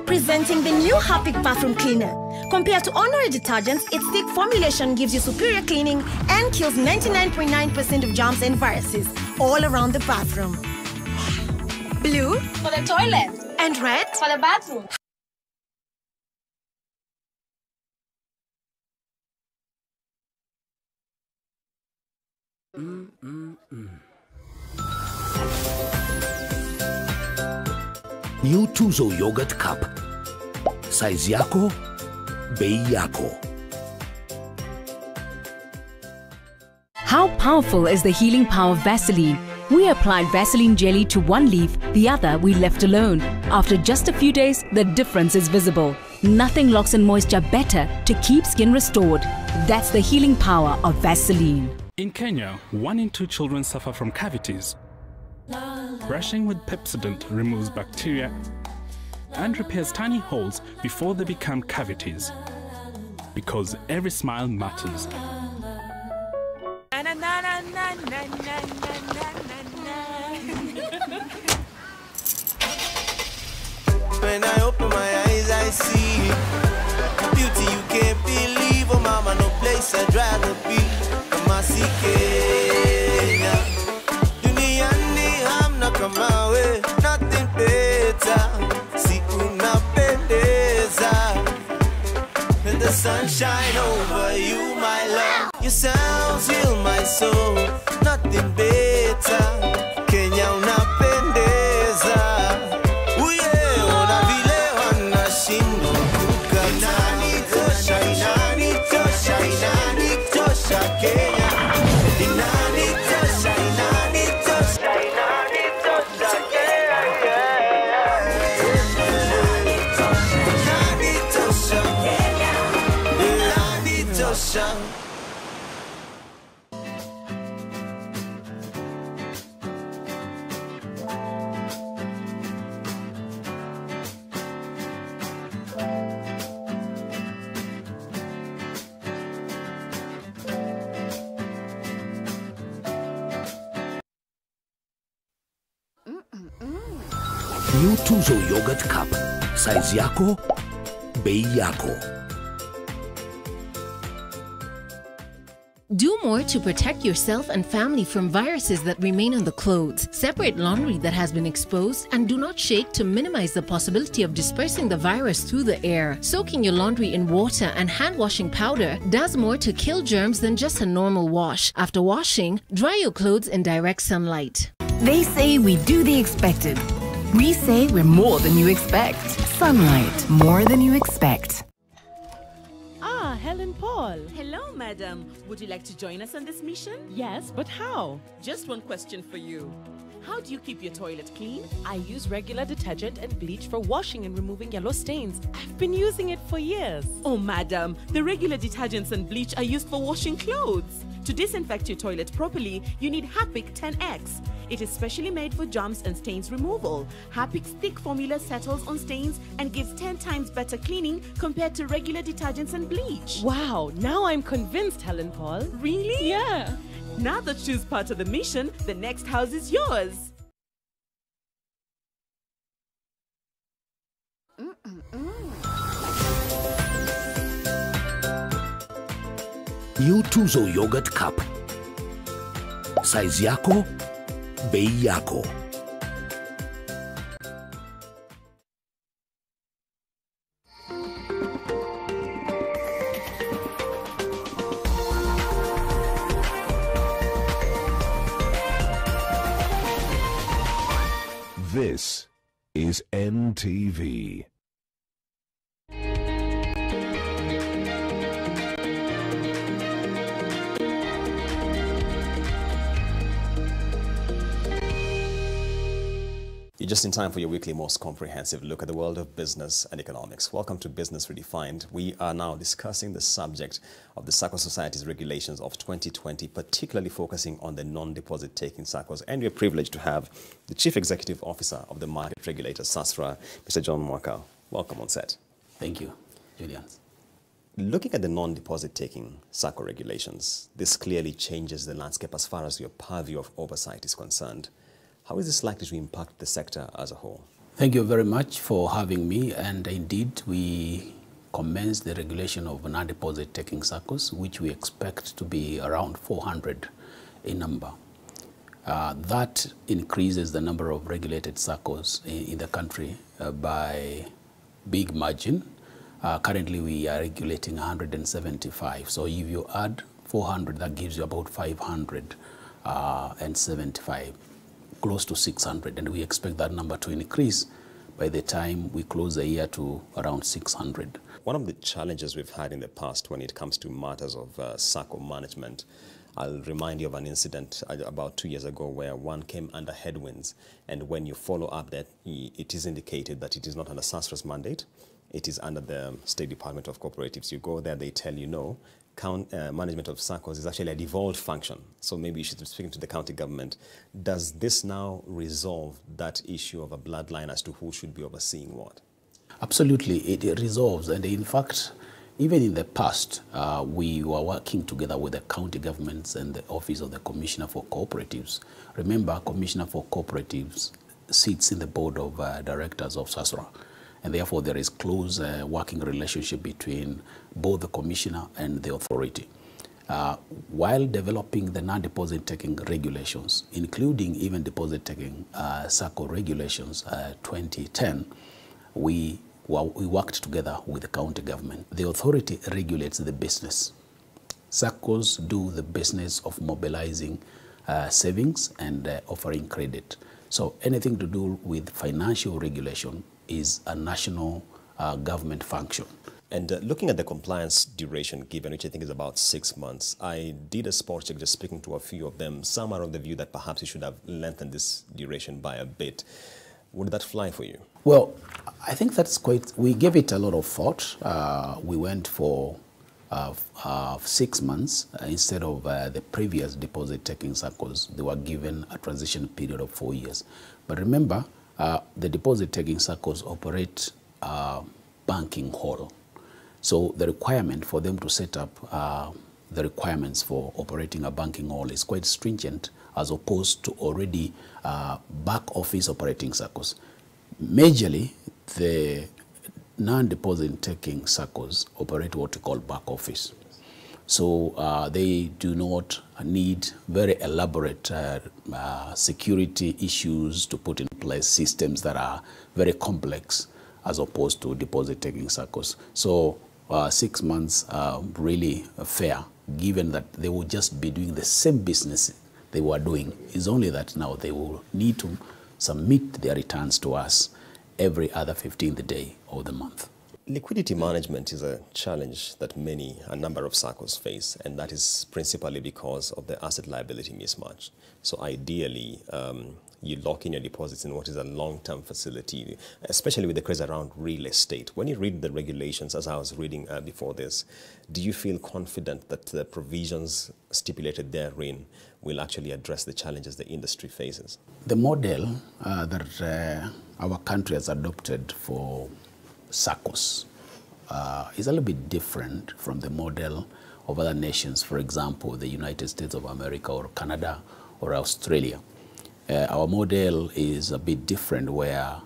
Presenting the new Harpic bathroom cleaner. Compared to ordinary detergents, its thick formulation gives you superior cleaning and kills 99.9% of germs and viruses all around the bathroom. Blue for the toilet and red for the bathroom. New Tuzo Yogurt Cup. Size yako, bei yako. How powerful is the healing power of Vaseline? We applied Vaseline jelly to one leaf, the other we left alone. After just a few days, the difference is visible. Nothing locks in moisture better to keep skin restored. That's the healing power of Vaseline. In Kenya, 1 in 2 children suffer from cavities. Brushing with Pepsodent removes bacteria and repairs tiny holes before they become cavities. Because every smile matters. When I open my eyes, I see beauty you can't believe. Oh mama, no place I'd rather be. Kenya, duniani hamna kama we, nothing better. Si unapendeza, when the sunshine over you, my love. Your sounds heal my soul, nothing better. Kenya unapendeza, uye ona vile wanashindwa kukata. Inani tosha Kenya. New Tuzo Yogurt Cup. Size yako, bei yako. Do more to protect yourself and family from viruses that remain on the clothes. Separate laundry that has been exposed and do not shake to minimize the possibility of dispersing the virus through the air. Soaking your laundry in water and hand washing powder does more to kill germs than just a normal wash. After washing, dry your clothes in direct sunlight. They say we do the expected. We say we're more than you expect. Sunlight, more than you expect. Hello. Helen Paul. Hello, madam. Would you like to join us on this mission? Yes, but how? Just one question for you. How do you keep your toilet clean? I use regular detergent and bleach for washing and removing yellow stains. I've been using it for years. Oh, madam, the regular detergents and bleach are used for washing clothes. To disinfect your toilet properly, you need Harpic 10X. It is specially made for germs and stains removal. Harpic's thick formula settles on stains and gives 10 times better cleaning compared to regular detergents and bleach. Wow, now I'm convinced, Helen Paul. Really? Yeah. Now that she's part of the mission, the next house is yours. New Tuzo Yogurt Cup. Size yako, bei yako. This is NTV. You're just in time for your weekly most comprehensive look at the world of business and economics. Welcome to Business Redefined. We are now discussing the subject of the SACCO Society's regulations of 2020, particularly focusing on the non-deposit taking SACCOs. And we're privileged to have the Chief Executive Officer of the Market Regulator, SASRA, Mr. John Mwaka. Welcome on set. Thank you, Julian. Looking at the non-deposit taking SACCO regulations, this clearly changes the landscape as far as your purview of oversight is concerned. How is this likely to impact the sector as a whole? Thank you very much for having me. And indeed, we commenced the regulation of non-deposit taking SACCOs, which we expect to be around 400 in number. That increases the number of regulated SACCOs in the country by big margin. Currently, we are regulating 175. So if you add 400, that gives you about 575. Close to 600, and we expect that number to increase by the time we close the year to around 600. One of the challenges we've had in the past when it comes to matters of SACCO management, I'll remind you of an incident about 2 years ago where one came under headwinds, and when you follow up that, it is indicated that it is not under SASRA's mandate, it is under the State Department of Cooperatives. You go there, they tell you no. Management of SACCOs is actually a devolved function. So maybe you should be speaking to the county government. Does this now resolve that issue of a bloodline as to who should be overseeing what? Absolutely, it resolves. And in fact, even in the past, we were working together with the county governments and the Office of the Commissioner for Cooperatives. Remember, Commissioner for Cooperatives sits in the board of directors of SASRA. And therefore, there is close working relationship between both the commissioner and the authority. While developing the non-deposit taking regulations, including even deposit taking SACCO regulations 2010, we worked together with the county government. The authority regulates the business. SACCOs do the business of mobilizing savings and offering credit. So anything to do with financial regulation is a national government function. And looking at the compliance duration given, which I think is about 6 months, I did a spot check just speaking to a few of them. Some are of the view that perhaps you should have lengthened this duration by a bit. Would that fly for you? Well, I think that's we gave it a lot of thought. We went for 6 months instead of the previous deposit-taking SACCOs. They were given a transition period of 4 years. But remember, the deposit-taking SACCOs operate banking hall. So the requirement for them to set up the requirements for operating a banking hall is quite stringent as opposed to already back office operating SACCOs. Majorly, the non-deposit taking SACCOs operate what we call back office. So they do not need very elaborate security issues to put in place systems that are very complex as opposed to deposit-taking SACCOs. So 6 months really fair, given that they will just be doing the same business they were doing. It's only that now they will need to submit their returns to us every other 15th day of the month. Liquidity management is a challenge that a number of SACCOs face, and that is principally because of the asset liability mismatch. So ideally, you lock in your deposits in what is a long-term facility, especially with the craze around real estate. When you read the regulations, as I was reading before this, do you feel confident that the provisions stipulated therein will actually address the challenges the industry faces? The model that our country has adopted for SACCOs is a little bit different from the model of other nations, for example, the United States of America or Canada or Australia. Our model is a bit different, where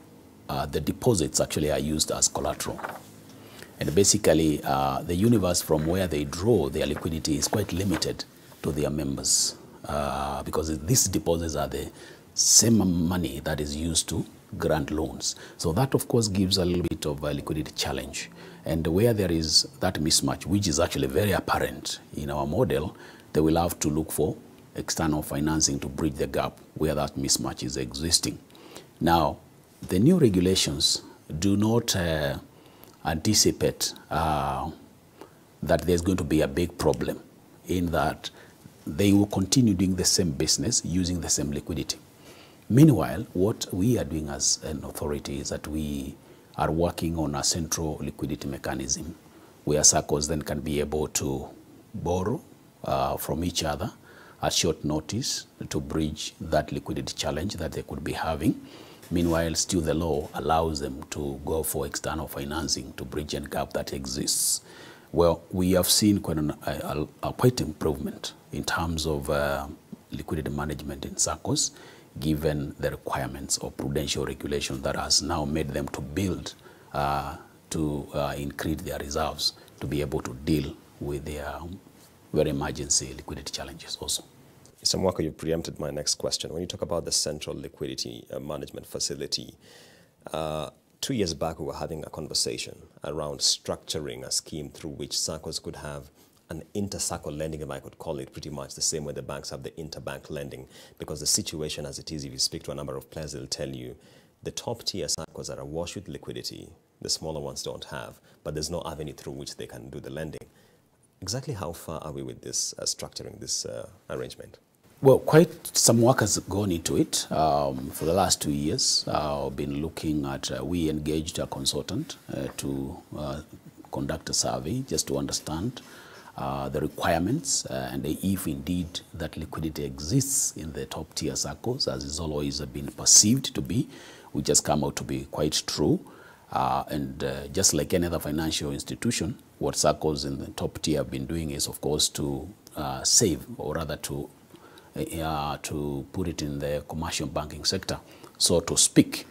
the deposits actually are used as collateral. And basically, the universe from where they draw their liquidity is quite limited to their members, because these deposits are the same money that is used to grant loans. So that, of course, gives a little bit of a liquidity challenge. And where there is that mismatch, which is actually very apparent in our model, they will have to look for external financing to bridge the gap where that mismatch is existing. Now, the new regulations do not anticipate that there's going to be a big problem, in that they will continue doing the same business using the same liquidity. Meanwhile, what we are doing as an authority is that we are working on a central liquidity mechanism where SACCOs then can be able to borrow from each other at short notice to bridge that liquidity challenge that they could be having. Meanwhile, still the law allows them to go for external financing to bridge any gap that exists. Well, we have seen quite improvement in terms of liquidity management in SACCOs, given the requirements of prudential regulation that has now made them to build, to increase their reserves to be able to deal with their very emergency liquidity challenges also. Mr. Mwaka, you preempted my next question. When you talk about the central liquidity management facility, 2 years back we were having a conversation around structuring a scheme through which SACCOs could have an inter-SACCO lending, if I could call it, pretty much the same way the banks have the interbank lending. Because the situation as it is, if you speak to a number of players, they'll tell you the top-tier SACCOs are awash with liquidity, the smaller ones don't have, but there's no avenue through which they can do the lending. Exactly how far are we with this structuring this arrangement? Well, quite some work has gone into it. For the last 2 years, I've been looking at, we engaged a consultant to conduct a survey just to understand the requirements and if indeed that liquidity exists in the top tier SACCOs, as is always been perceived to be, which has come out to be quite true. Just like any other financial institution, what SACCOs in the top tier have been doing is, of course, to save, or rather to put it in the commercial banking sector, so to speak,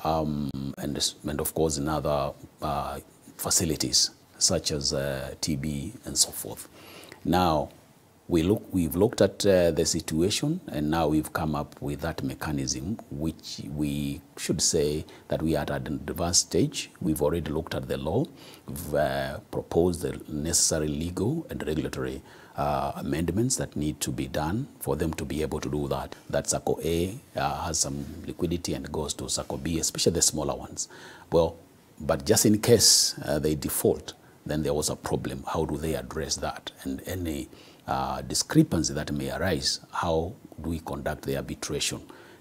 and of course in other facilities such as TB and so forth. Now, we've looked at the situation, and now we've come up with that mechanism, which we should say that we are at an advanced stage. We've already looked at the law, we've proposed the necessary legal and regulatory amendments that need to be done for them to be able to do that. That SACCO A has some liquidity and goes to SACCO B, especially the smaller ones. Well, but just in case they default, then there was a problem. How do they address that? And any discrepancy that may arise, how do we conduct the arbitration?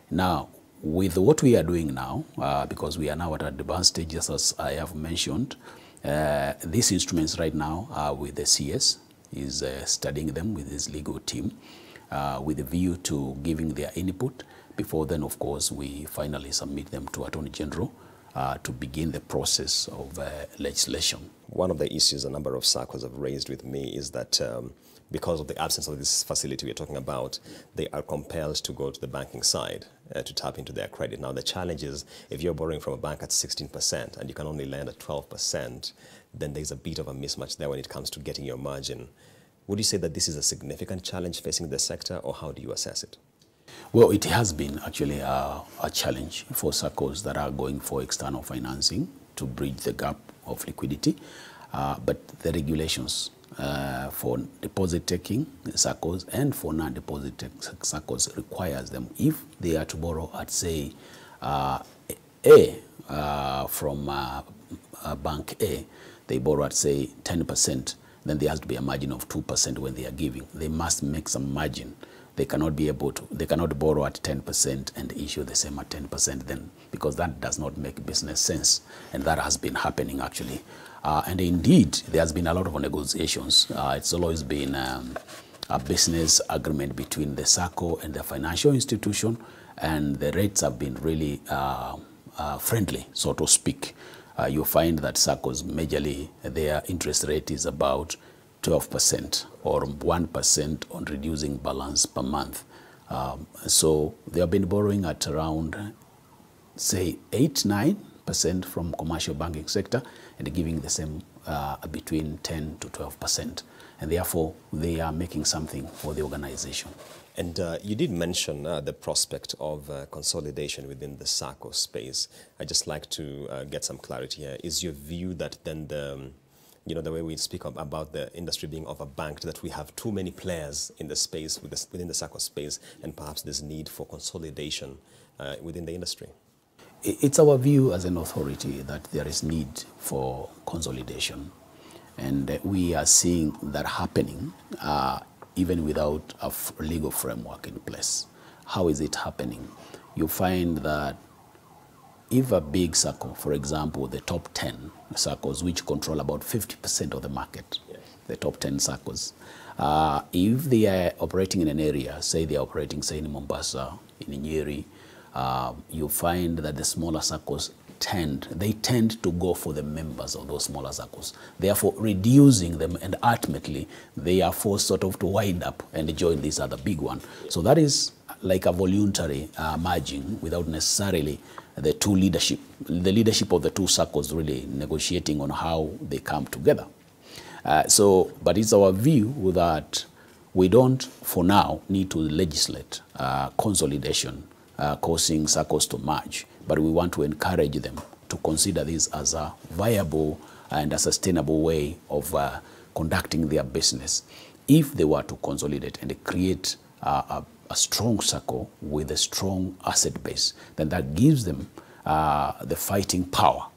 Now, with what we are doing now, because we are now at advanced stages, as I have mentioned, these instruments right now are with the CS, is studying them with his legal team, with a view to giving their input. Before then, of course, we finally submit them to Attorney General to begin the process of legislation. One of the issues a number of SACCOs have raised with me is that because of the absence of this facility we're talking about, they are compelled to go to the banking side to tap into their credit. Now, the challenge is if you're borrowing from a bank at 16% and you can only lend at 12%, then there's a bit of a mismatch there when it comes to getting your margin. Would you say that this is a significant challenge facing the sector, or how do you assess it? Well, it has been actually a challenge for SACCOs that are going for external financing to bridge the gap of liquidity. But the regulations for deposit-taking SACCOs and for non-deposit SACCOs requires them, if they are to borrow at, say, from Bank A, they borrow at, say, 10%, then there has to be a margin of 2% when they are giving. They must make some margin. They cannot borrow at 10% and issue the same at 10% then, because that does not make business sense. And that has been happening actually. And indeed, there has been a lot of negotiations. It's always been a business agreement between the SACCO and the financial institution, and the rates have been really friendly, so to speak. You find that SACCOs, majorly, their interest rate is about 12% or 1% on reducing balance per month. So they have been borrowing at around, say, 8-9% from commercial banking sector and giving the same between 10 to 12%. And therefore, they are making something for the organization. And you did mention the prospect of consolidation within the SACCO space. I'd just like to get some clarity here. Is your view that then the way we speak about the industry being overbanked, that we have too many players in the space, within the SACCO space, and perhaps there's need for consolidation within the industry? It's our view as an authority that there is need for consolidation. And we are seeing that happening even without a legal framework in place. How is it happening? You find that if a big SACCO, for example, the top 10 SACCOs, which control about 50% of the market, the top 10 SACCOs, if they are operating in an area, say they are operating, say, in Mombasa, in Nyeri, you find that the smaller SACCOs tend to go for the members of those smaller SACCOs, therefore reducing them, and ultimately they are forced sort of to wind up and join this other big one. So that is like a voluntary merging without necessarily the leadership of the two SACCOs really negotiating on how they come together. But it's our view that we don't, for now, need to legislate consolidation, causing SACCOs to merge. But we want to encourage them to consider this as a viable and a sustainable way of conducting their business. If they were to consolidate and create a strong SACCO with a strong asset base, then that gives them the fighting power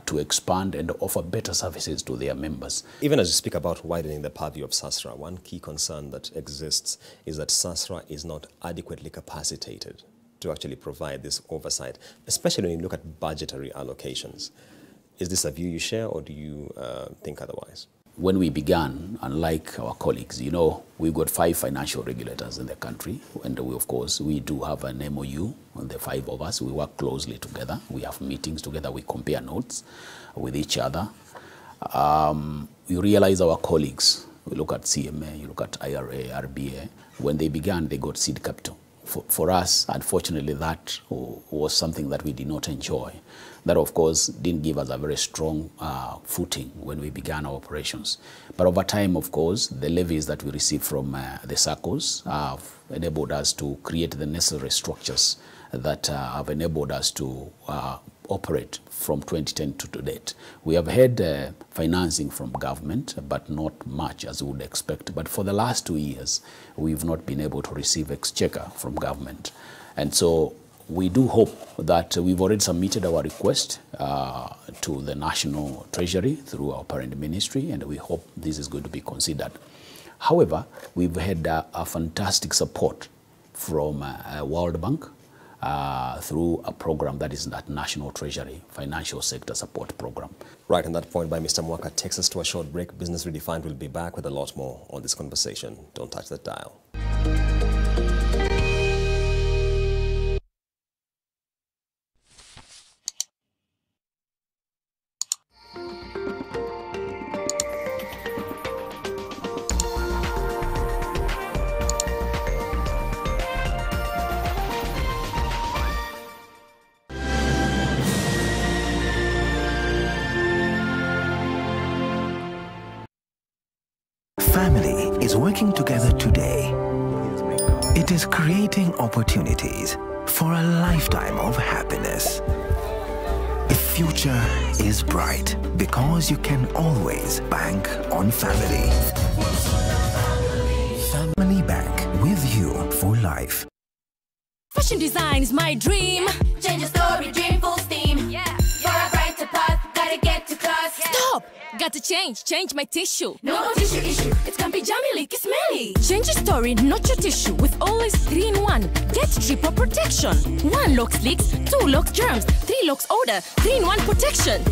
to expand and offer better services to their members. Even as you speak about widening the purview of SASRA, one key concern that exists is that SASRA is not adequately capacitated to actually provide this oversight, especially when you look at budgetary allocations. Is this a view you share, or do you think otherwise? When we began, unlike our colleagues, you know, we've got 5 financial regulators in the country, and we, of course, we do have an MOU, and the 5 of us, we work closely together. We have meetings together, we compare notes with each other. You realize our colleagues, we look at CMA, you look at IRA, RBA, when they began, they got seed capital. For us, unfortunately, that was something that we did not enjoy. That, of course, didn't give us a very strong footing when we began our operations. But over time, of course, the levies that we received from the SACCOs have enabled us to create the necessary structures that have enabled us to operate from 2010 to date. We have had financing from government, but not much as we would expect. But for the last 2 years, we've not been able to receive exchequer from government. And so we do hope that we've already submitted our request to the National Treasury through our parent ministry, and we hope this is going to be considered. However, we've had a fantastic support from World Bank, through a program that is that National Treasury Financial Sector Support Program. Right, and that point by Mr. Mwaka takes us to a short break. Business Redefined will be back with a lot more on this conversation. Don't touch that dial. Family is working together today. It is creating opportunities for a lifetime of happiness. The future is bright because you can always bank on family. Family Bank, with you for life. Fashion design is my dream. Change your story, dream full steam. For a brighter path, gotta Got to change my tissue. No more tissue issue. It can be jammy, leaky, smelly. Change your story, not your tissue, with always 3-in-1. Get triple protection. 1 locks leaks, 2 locks germs, 3 locks odor, 3-in-1 protection.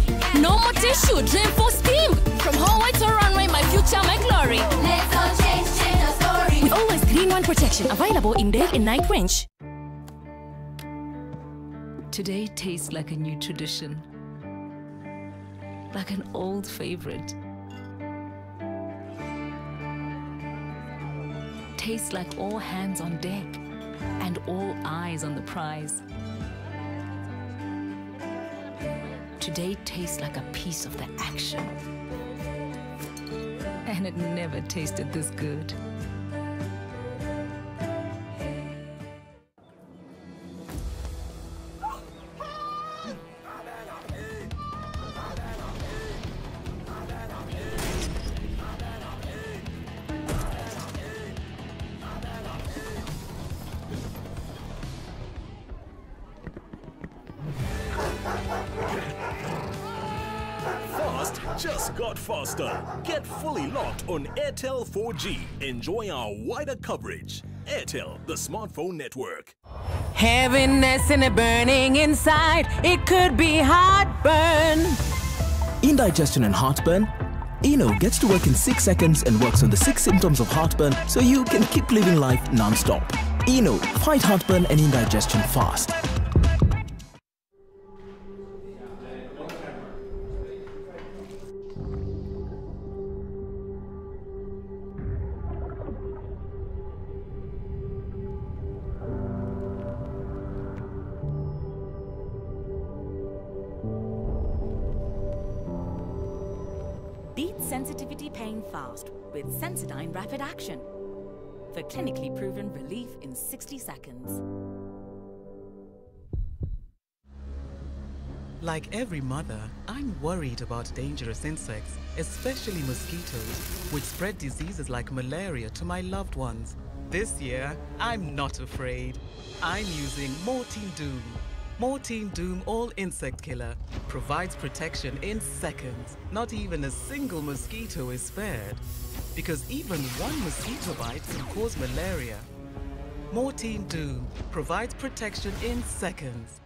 No more tissue, dream for steam. From hallway to runway, my future, my glory. Let's all change our story. With always 3-in-1 protection, available in day and night range. Today tastes like a new tradition, like an old favorite. Tastes like all hands on deck and all eyes on the prize. Today tastes like a piece of the action, and it never tasted this good. Just got faster. Get fully locked on Airtel 4G. Enjoy our wider coverage. Airtel, the smartphone network. Heaviness and a burning inside. It could be heartburn. Indigestion and heartburn? Eno gets to work in 6 seconds and works on the 6 symptoms of heartburn so you can keep living life non-stop. Eno, fight heartburn and indigestion fast. Beat sensitivity pain fast with Sensodyne Rapid Action for clinically proven relief in 60 seconds. Like every mother, I'm worried about dangerous insects, especially mosquitoes, which spread diseases like malaria to my loved ones. This year, I'm not afraid. I'm using Mortein Doom. Mortein Doom All Insect Killer provides protection in seconds. Not even a single mosquito is spared, because even one mosquito bite can cause malaria. Mortein Doom provides protection in seconds.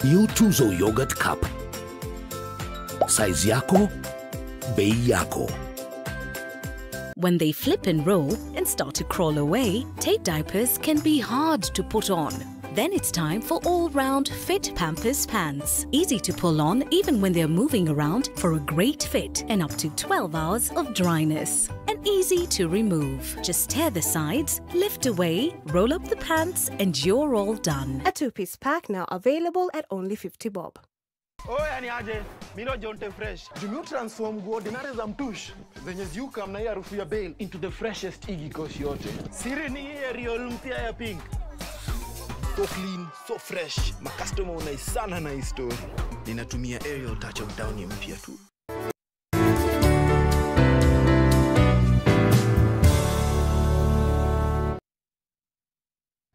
New Tuzo Yogurt Cup. Size yako, bei yako. When they flip and roll and start to crawl away, tape diapers can be hard to put on. Then it's time for all-round fit Pampers pants. Easy to pull on even when they're moving around for a great fit and up to 12 hours of dryness. And easy to remove. Just tear the sides, lift away, roll up the pants, and you're all done. A 2-piece pack now available at only 50 bob. Oh, yani aje, mino jonte fresh. Jumio transform go ordinary za mtush. Zenye ziuka mna ya harufu ya bail into the freshest igi koshi yote. Siri ni hii Ariel mpya ya pink. So clean, so fresh. Ma customer unaisana na hii story. Ninatumia Ariel touch of down mpya tu.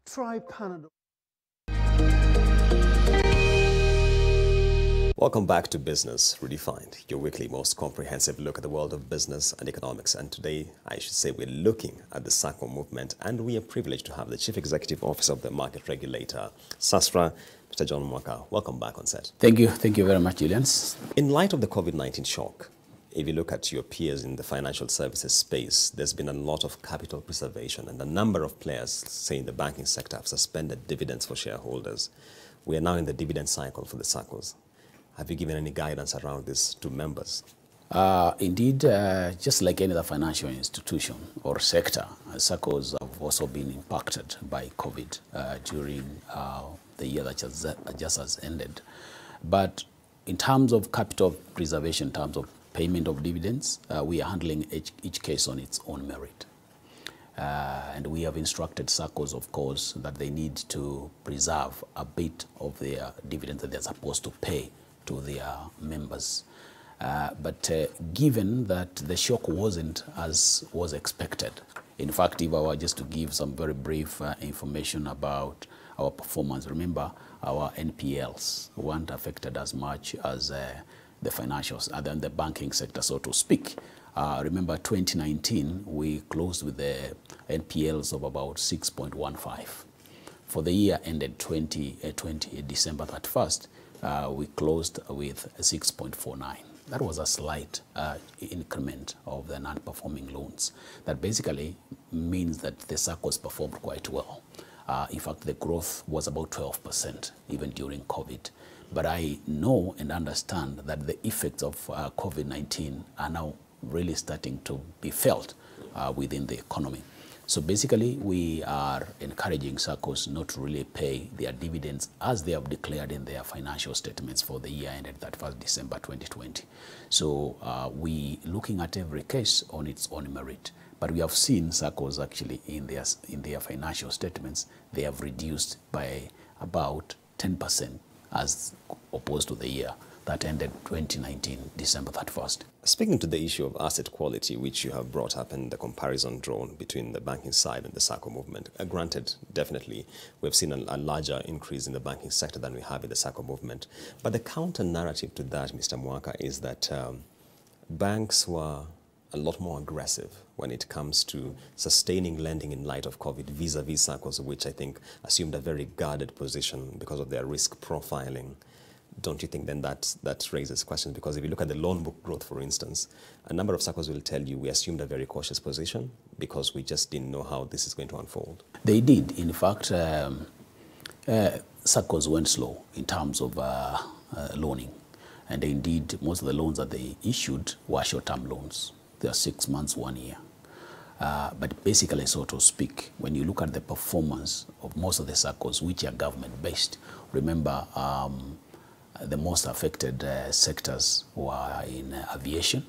Try Panadol. Welcome back to Business Redefined, your weekly most comprehensive look at the world of business and economics. And today, I should say, we're looking at the SACCO movement, and we are privileged to have the Chief Executive Officer of the Market Regulator, SASRA, Mr. John Mwaka. Welcome back on set. Thank you very much, Julian. In light of the COVID-19 shock, if you look at your peers in the financial services space, there's been a lot of capital preservation, and a number of players, say in the banking sector, have suspended dividends for shareholders. We are now in the dividend cycle for the SACCOs. Have you given any guidance around this to members? Indeed, just like any other financial institution or sector, SACCOs have also been impacted by COVID during the year that just has ended. But in terms of capital preservation, in terms of payment of dividends, we are handling each case on its own merit. And we have instructed SACCOs, of course, that they need to preserve a bit of their dividends that they're supposed to pay to their members. But given that the shock wasn't as was expected, in fact, if I were just to give some very brief information about our performance, remember our NPLs weren't affected as much as the financials, other than the banking sector, so to speak. Remember 2019, we closed with the NPLs of about 6.15. For the year ended 2020, December 31st, we closed with 6.49. That was a slight increment of the non-performing loans. That basically means that the SACCOs performed quite well. In fact, the growth was about 12%, even during COVID. But I know and understand that the effects of COVID-19 are now really starting to be felt within the economy. So basically, we are encouraging SACCOs not to really pay their dividends as they have declared in their financial statements for the year ended 31st December 2020. So we looking at every case on its own merit. But we have seen SACCOs actually in their financial statements, they have reduced by about 10% as opposed to the year that ended 2019, December 31st. Speaking to the issue of asset quality, which you have brought up and the comparison drawn between the banking side and the SACCO movement, granted, definitely, we've seen a larger increase in the banking sector than we have in the SACCO movement. But the counter-narrative to that, Mr. Mwaka, is that banks were a lot more aggressive when it comes to sustaining lending in light of COVID vis-a-vis SACCOs, which I think assumed a very guarded position because of their risk profiling. Don't you think then that raises questions? Because if you look at the loan book growth, for instance, a number of SACCOs will tell you we assumed a very cautious position because we just didn't know how this is going to unfold. They did. In fact, SACCOs went slow in terms of loaning. And indeed, most of the loans that they issued were short-term loans. They are 6 months, 1 year. But basically, so to speak, when you look at the performance of most of the SACCOs, which are government-based, remember, the most affected sectors were in aviation,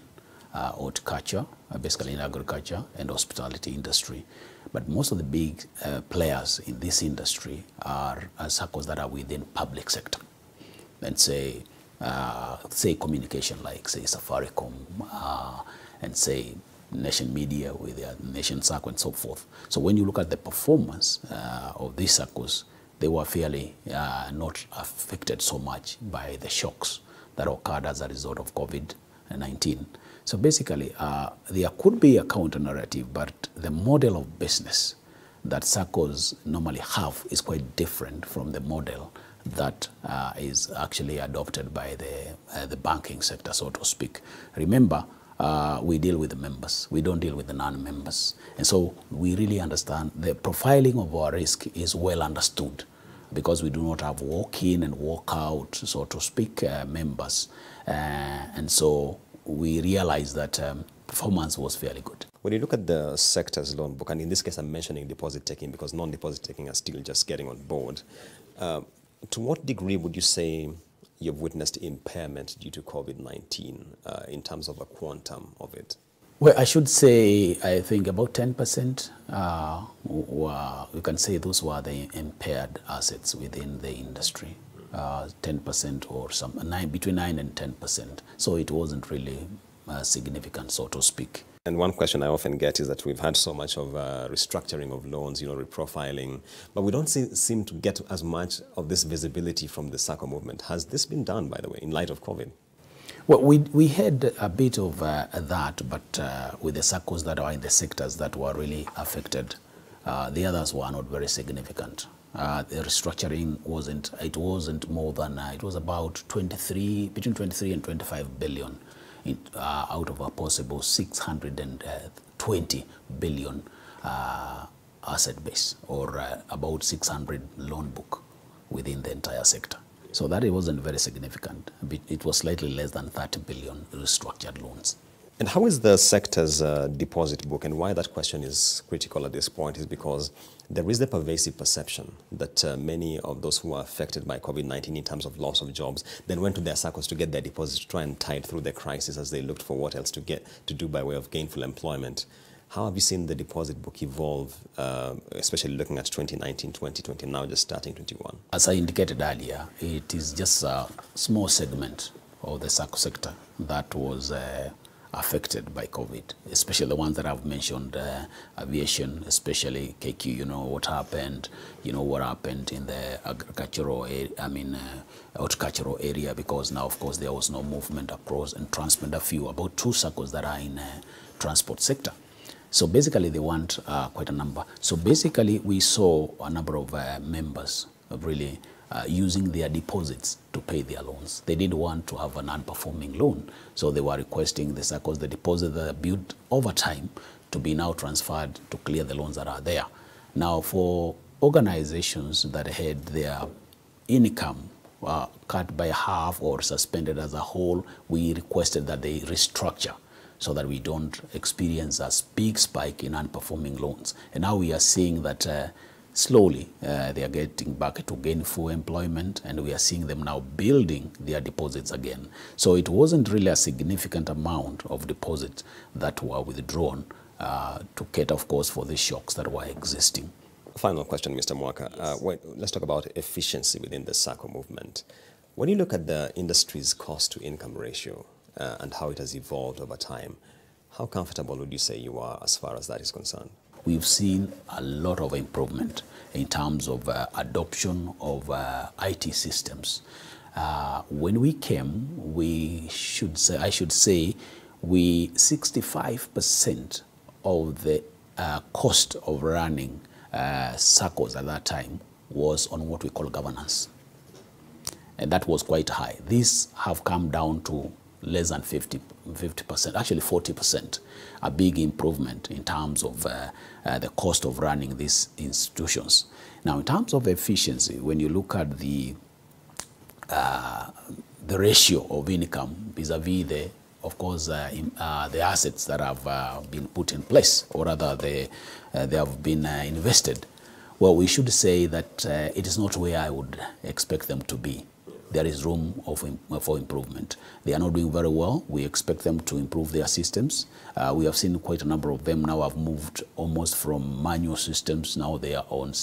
horticulture, basically in agriculture, and hospitality industry. But most of the big players in this industry are SACCOs that are within public sector. And say communication, like say Safaricom, and say Nation Media with their Nation SACCO and so forth. So when you look at the performance of these SACCOs, they were fairly not affected so much by the shocks that occurred as a result of COVID-19. So basically, there could be a counter-narrative, but the model of business that SACCOs normally have is quite different from the model that is actually adopted by the banking sector, so to speak. Remember, we deal with the members. We don't deal with the non-members. And so we really understand the profiling of our risk is well understood because we do not have walk-in and walk-out, so to speak, members. And so we realize that performance was fairly good. When you look at the sector's loan book, and in this case I'm mentioning deposit taking because non-deposit taking are still just getting on board, to what degree would you say you've witnessed impairment due to COVID-19 in terms of a quantum of it? Well, I should say, I think about 10% you can say those were the impaired assets within the industry. 10% or between 9 and 10%. So it wasn't really significant, so to speak. And one question I often get is that we've had so much of restructuring of loans, reprofiling, but we don't seem to get as much of this visibility from the SACCO movement. Has this been done, by the way, in light of COVID? Well, we had a bit of that, but with the SACCOs that are in the sectors that were really affected, the others were not very significant. The restructuring wasn't more than, it was about between 23 and 25 billion. Out of a possible 620 billion asset base, or about 600 loan book within the entire sector. So that it wasn't very significant. It was slightly less than 30 billion restructured loans. And how is the sector's deposit book? And why that question is critical at this point is because there is the pervasive perception that many of those who are affected by COVID-19 in terms of loss of jobs then went to their SACCOs to get their deposits to try and tide through the crisis as they looked for what else to do by way of gainful employment. How have you seen the deposit book evolve, especially looking at 2019, 2020, now just starting 21? As I indicated earlier, it is just a small segment of the SACCO sector that was affected by COVID, especially the ones that I've mentioned, aviation, especially KQ, what happened in the agricultural, horticultural area, because now, of course, there was no movement across, and transport, about 2 SACCOs that are in transport sector. So basically they want quite a number. So basically we saw a number of members really using their deposits to pay their loans. They didn't want to have a non-performing loan. So they were requesting the SACCOs, the deposit that are built over time, to be now transferred to clear the loans that are there. Now for organizations that had their income cut by half or suspended as a whole, we requested that they restructure, so that we don't experience a big spike in unperforming loans. And now we are seeing that slowly they are getting back to gainful employment, and we are seeing them now building their deposits again. So it wasn't really a significant amount of deposits that were withdrawn to cater, of course, for the shocks that were existing. Final question, Mr. Mwaka. Let's talk about efficiency within the SACCO movement. When you look at the industry's cost-to-income ratio, and how it has evolved over time, how comfortable would you say you are as far as that is concerned? We've seen a lot of improvement in terms of adoption of IT systems. When we came, I should say, 65% of the cost of running SACCOs at that time was on what we call governance. And that was quite high. These have come down to less than 50%, actually 40%, a big improvement in terms of the cost of running these institutions. Now, in terms of efficiency, when you look at the ratio of income vis-a-vis the assets that have been put in place, or rather they have been invested, well, we should say that it is not where I would expect them to be. There is room for improvement. They are not doing very well. We expect them to improve their systems. We have seen quite a number of them now have moved almost from manual systems. Now they are on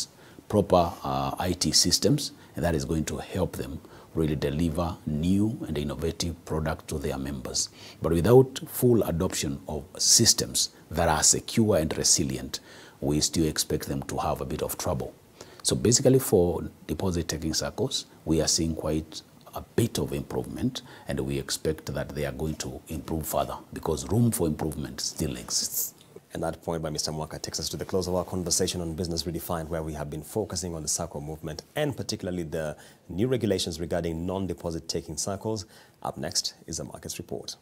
proper IT systems, and that is going to help them really deliver new and innovative products to their members. But without full adoption of systems that are secure and resilient, we still expect them to have a bit of trouble. So basically for deposit-taking SACCOs, we are seeing quite a bit of improvement, and we expect that they are going to improve further, because room for improvement still exists. And that point by Mr. Mwaka takes us to the close of our conversation on Business Redefined, where we have been focusing on the SACCO movement and particularly the new regulations regarding non-deposit-taking SACCOs. Up next is the Markets Report.